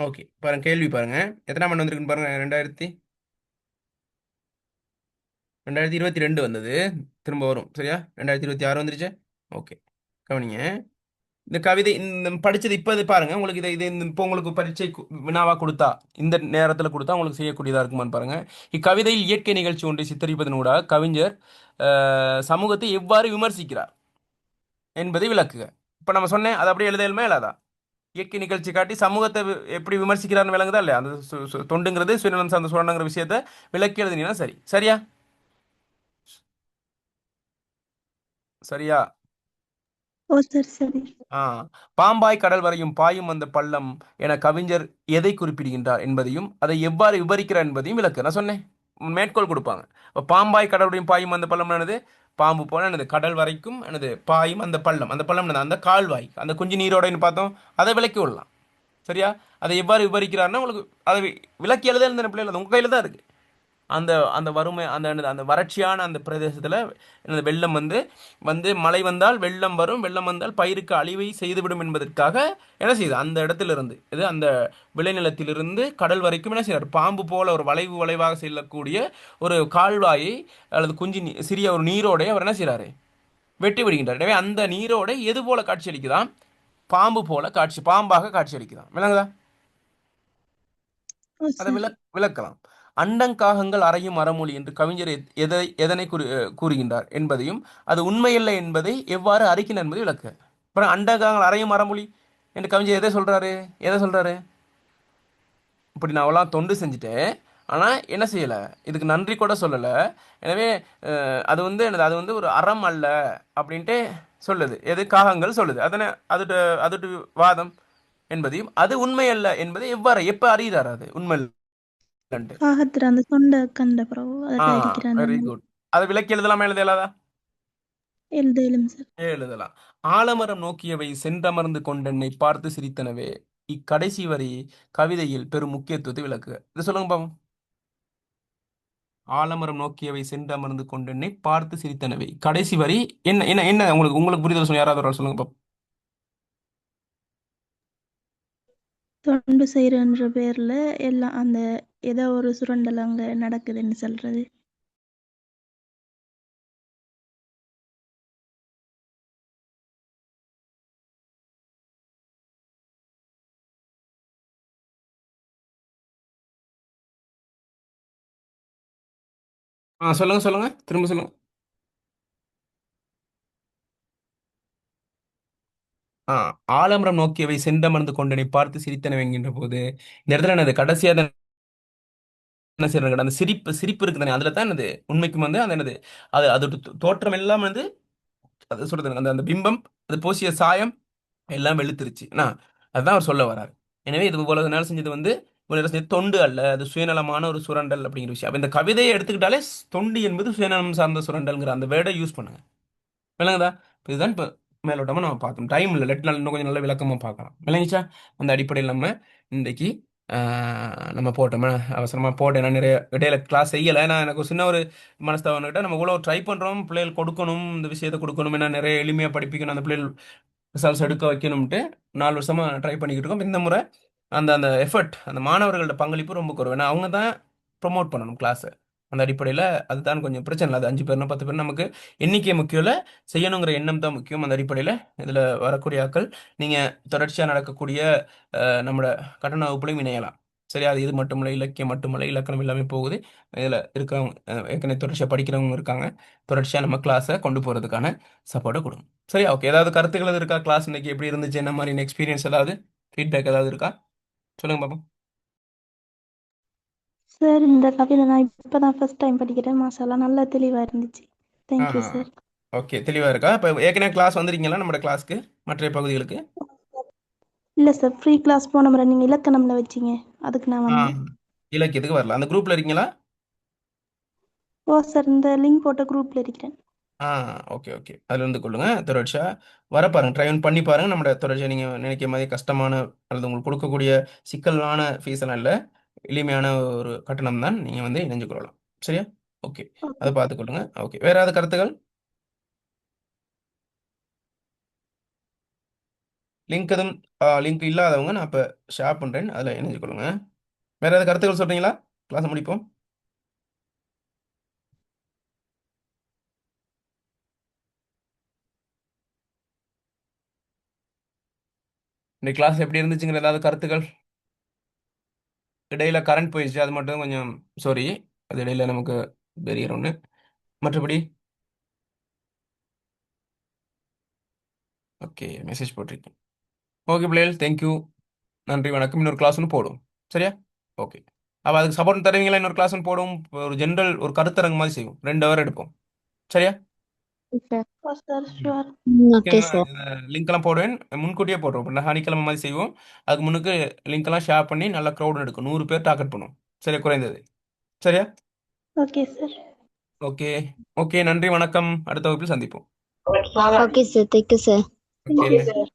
ஓகே. பாருங்க, கேள்வி பாருங்க. எத்தனாம் ஆண்டு வந்திருக்குன்னு பாருங்க. 2022 வந்தது. திரும்ப வரும். சரியா? 2026 வந்துருச்சு. ஓகே, கவனிங்க. இந்த கவிதை இந்த படிச்சது இப்போ இது பாருங்க. உங்களுக்கு இது இப்போ உங்களுக்கு பரீட்சை வினாவா கொடுத்தா இந்த நேரத்தில் கொடுத்தா உங்களுக்கு செய்யக்கூடியதாக இருக்குமான்னு பாருங்க. இக்கவிதையில் இயற்கை நிகழ்ச்சி ஒன்றை சித்தரிப்பதனூடாக கவிஞர் சமூகத்தை எவ்வாறு விமர்சிக்கிறார் என்பதை விளக்குக. இப்போ நம்ம சொன்னேன், அது அப்படியே எழுத இல்லாதா? இயற்கை நிகழ்ச்சி காட்டி சமூகத்தை எப்படி விமர்சிக்கிறான்னு விளங்குதா இல்லையா? அந்த தொண்டுங்கிறது சுயநலம் சார்ந்த சுரண்டங்கிற விஷயத்தை விளக்கி எழுதினீங்கன்னா சரி. சரியா? சரியா? ஓ சரி சரி. ஆ பாம்பாய் கடல் வரையும் பாயும் அந்த பள்ளம் என கவிஞர் எதை குறிப்பிடுகின்றார் என்பதையும் அதை எவ்வாறு விவரிக்கிறார் என்பதையும் விளக்கு. நான் சொன்னேன், மேற்கோள் கொடுப்பாங்க. இப்போ பாம்பாய் கடல் வரையும் பாயும் அந்த பள்ளம் என்னது? பாம்பு போல என்னது கடல் வரைக்கும் என்னது பாயும் அந்த பள்ளம். அந்த பள்ளம் என்னது? அந்த கால்வாய், அந்த குஞ்சு நீரோடைன்னு பார்த்தோம். அதை விளக்கி விடலாம். சரியா? அதை எவ்வாறு விவரிக்கிறாருன்னா உங்களுக்கு அதை விளக்கி எழுத எழுந்த பிள்ளைகள் அது உங்கள் கையில் தான் இருக்குது. அந்த அந்த வறுமை அந்த என்னது அந்த வறட்சியான அந்த பிரதேசத்தில் எனது வெள்ளம் வந்து வந்து மழை வந்தால் வெள்ளம் வரும், வெள்ளம் வந்தால் பயிருக்கு அழிவை செய்துவிடும் என்பதற்காக என்ன செய்யுது, அந்த இடத்திலிருந்து இது அந்த விளைநிலத்திலிருந்து கடல் வரைக்கும் என்ன செய்யறார், பாம்பு போல ஒரு வளைவு வளைவாக செல்லக்கூடிய ஒரு கால்வாயை அல்லது சிறிய ஒரு நீரோடை அவர் என்ன செய்கிறாரு, வெட்டி விடுகின்றார். எனவே அந்த நீரோடை எது போல காட்சியளிக்குதான்? பாம்பு போல பாம்பாக காட்சியளிக்குதான். விளங்குதா? ஓ அதை சரி. விளக்கலாம். அண்டங்காகங்கள் அறையும் மரமொழி என்று கவிஞர் எதனை கூறுகின்றார் என்பதையும் அது உண்மையில்லை என்பதை எவ்வாறு அறிக்கினார் என்பதை விளக்க. அப்புறம் அண்டங்காகங்கள் அறையும் மரமொழி என்று கவிஞர் எதை சொல்றாரு? இப்படி நான் அவ்வளோ தொண்டு செஞ்சுட்டேன், ஆனால் என்ன செய்யலை, இதுக்கு நன்றி கூட சொல்லலை. எனவே அது வந்து என்னது, அது வந்து ஒரு அறம் அல்ல அப்படின்ட்டு சொல்லுது. எது காகங்கள் சொல்லுது. அதனை அதோட வாதம் என்பதையும் அது உண்மை அல்ல என்பதை எப்போ அறிகிறார் அது உண்மை இல்லைன்ட்டு. காகத்துல அந்த சொண்டை கண்ட பிறகு ஆ அதை அடிக்கிறான். Very good. அதை விளக்கி எழுதலாமா எழுதலாதா? எழுதலும் சார். எழுதலாம். ஆலமரம் நோக்கியவை சென்றமர்ந்து கொண்டென்னை பார்த்து சிரித்தனவே இக்கடைசி வரி கவிதையில் பெரும் முக்கியத்துவத்தை விளக்குக. இது சொல்லுங்க பாப்போம். ஆலமரம் நோக்கியவை சென்றமர்ந்து கொண்டென்னை பார்த்து சிரித்தனவே கடைசி வரி என்ன என்ன என்ன உங்களுக்கு புரிதல் சொல்லுங்க. யாராவது ஒரு ஆள் சொல்லுங்க பாப்போம். தொண்டு செய்யறன்ற பேர்ல எல்லாம் அந்த ஏதோ ஒரு சுரண்டல் அங்க நடக்குதுன்னு சொல்றது. சொல்லுங்க திரும்ப சொல்லுங்க. ஆ ஆலமரம் நோக்கியவை சென்றமர்ந்து கொண்டனை பார்த்து சிரித்தனவை என்கின்ற போது இந்த இடத்துல என்னது கடைசியாக என்ன செய்யறாங்க, அந்த சிரிப்பு சிரிப்பு இருக்குது தானே, அதுல தான் என்னது உண்மைக்கும் வந்து அந்த என்னது அது அதோட தோற்றம் எல்லாம் வந்து அது சொல்றது அந்த அந்த பிம்பம், அது பூசிய சாயம் எல்லாம் வெளுத்துருச்சு. அதுதான் அவர் சொல்ல வராரு. எனவே இது இவ்வளவு நேரம் செஞ்சது வந்து இவ்வளவு நேரம் செஞ்சது தொண்டு அல்ல, அது சுயநலமான ஒரு சுரண்டல் அப்படிங்கிற விஷயம். அப்ப இந்த கவிதையை எடுத்துக்கிட்டாலே தொண்டு என்பது சுயநலம் சார்ந்த சுரண்டல்ங்கிற அந்த வேர்டை யூஸ் பண்ணுங்க. விளங்குதா? இப்ப இதுதான் இப்போ மேலோட்டமா நம்ம பார்த்தோம். டைம் இல்லை, லெட் நாள் இன்னும் கொஞ்சம் நல்ல விளக்கமா பார்க்கலாம். விளங்கிச்சா? அந்த அடிப்படையில் நம்ம இன்றைக்கு நம்ம போட்டோம், அவசரமா போட்டேன். நான் நிறைய இடையில கிளாஸ் செய்யலை. நான் எனக்கு ஒரு சின்ன ஒரு மனஸ்தாபம்கிட்ட நம்ம இவ்வளோ ட்ரை பண்ணுறோம், பிள்ளைகள் கொடுக்கணும், இந்த விஷயத்தை கொடுக்கணும், ஏன்னா நிறைய எளிமையாக படிப்பிக்கணும், அந்த பிள்ளைகள் ரிசல்ட்ஸ் எடுக்க வைக்கணும்ட்டு 4 வருஷமா ட்ரை பண்ணிக்கிட்டு இருக்கோம். இந்த முறை அந்த அந்த எஃபர்ட், அந்த மாணவர்களோட பங்களிப்பு ரொம்ப குறைவு. ஏன்னா அவங்க தான் ப்ரொமோட் பண்ணணும் கிளாஸை. அந்த அடிப்படையில் அதுதான் கொஞ்சம் பிரச்சனை இல்லை. அது 5 பேர்னா 10 பேர் நமக்கு எண்ணிக்கை முக்கியம் இல்லை, செய்யணுங்கிற எண்ணம் தான் முக்கியம். அந்த அடிப்படையில் இதில் வரக்கூடிய ஆட்கள் நீங்கள் தொடர்ச்சியாக நடக்கக்கூடிய நம்மளோட கட்டண வகுப்புலையும் இணையலாம். சரி, அது இது மட்டுமில்லை, இலக்கியம் மட்டுமில்லை, இலக்கணம் எல்லாமே போகுது. இதில் இருக்கிறவங்க ஏற்கனவே தொடர்ச்சியாக படிக்கிறவங்க இருக்காங்க. தொடர்ச்சியாக நம்ம கிளாஸை கொண்டு போகிறதுக்கான சப்போர்ட்டை கொடுங்க. சரியா? ஓகே. ஏதாவது கருத்துக்கள் எதுவும் இருக்கா? கிளாஸ் இன்னைக்கு எப்படி இருந்துச்சு, என்ன மாதிரி எக்ஸ்பீரியன்ஸ், ஏதாவது ஃபீட்பேக் ஏதாவது இருக்கா? சொல்லுங்க பாப்போம். சார் இந்த கவிதை நான் இப்பதான் ஃபர்ஸ்ட் டைம் படிக்கிறேன். மாஷால்லா நல்லா தெளிவா இருந்துச்சு. ஆ தேங்க்யூ சார். ஓகே, தெளிவாக இருக்கா? இப்போ ஏற்கனவே கிளாஸ் வந்துருக்கீங்களா நம்மளோட கிளாஸ்க்கு, மற்ற பகுதிகளுக்கு? இல்லை சார், ஃப்ரீ கிளாஸ் போன முறை நீங்கள் இலக்கணம்ல வச்சீங்க, அதுக்கு நான் ஆ வந்தேன். இலக்கியத்துக்கு வரல. அந்த குரூப்பில் இருக்கீங்களா? ஓ சார், இந்த லிங்க் போட்ட குரூப்ல இருக்கிறேன். ஆ ஓகே ஓகே, அதில் இருந்து கொள்ளுங்க. தொடர்ச்சியாக வர பாருங்க, ட்ரை பண்ணி பாருங்க. நம்ம தொடர்ச்சியாக நீங்கள் நினைக்கிற மாதிரி கஷ்டமான அல்லது உங்களுக்கு கொடுக்கக்கூடிய சிக்கலான ஃபீஸ் எல்லாம் இல்லை, எளிமையான ஒரு கட்டணம் தான். நீங்கள் வந்து இணைஞ்சு கொள்ளலாம். சரியா? Okay, okay. அதை பார்த்துக்கொள்ளுங்க. ஓகே, வேற ஏதாவது கருத்துக்கள்? லிங்க் எதுவும் லிங்க் இல்லாதவங்க நான் இப்போ ஷேர் பண்ணுறேன், அதில் இணைஞ்சு கொள்ளுங்க. வேற ஏதாவது கருத்துக்கள் சொல்கிறீங்களா? கிளாஸ் முடிப்போம். இந்த கிளாஸ் எப்படி இருந்துச்சுங்கிற ஏதாவது கருத்துக்கள்? இடையில கரண்ட் போயிடுச்சு, அது மட்டும் கொஞ்சம் சாரி, அது இடையில நமக்கு பெரிய ஒன்று. மற்றபடி ஓகே, மெசேஜ் போட்டிருக்கேன். ஓகே பிள்ளைகள், தேங்க்யூ, நன்றி, வணக்கம். இன்னொரு கிளாஸ் ஒன்று போடும். சரியா? ஓகே. அப்போ அதுக்கு சப்போர்ட் தருவீங்களா? இன்னொரு கிளாஸ் ஒன்று போடும், ஒரு ஜென்ரல் ஒரு கருத்தரங்கு மாதிரி செய்வோம், 2 ஹவர் எடுப்போம். சரியா? Sir. Sir sure. Okay sir. Link எல்லாம் போடுவேன், முன்கூட்டியே போடுறோம். இப்போ சனிக்கிழமை மாதிரி செய்வோம். அதுக்கு முன்னுக்கு லிங்க் எல்லாம் ஷேர் பண்ணி நல்லா க்ரௌட் எடுக்கும். 100 பேர் டார்கெட் பண்ணுவோம். சரியா, குறைந்தது. சரியா? Okay sir. ஓகே. ஓகே, நன்றி, வணக்கம். அடுத்த வகுப்பில் சந்திப்போம். Okay sir. Thank you sir. Okay. Thank you sir.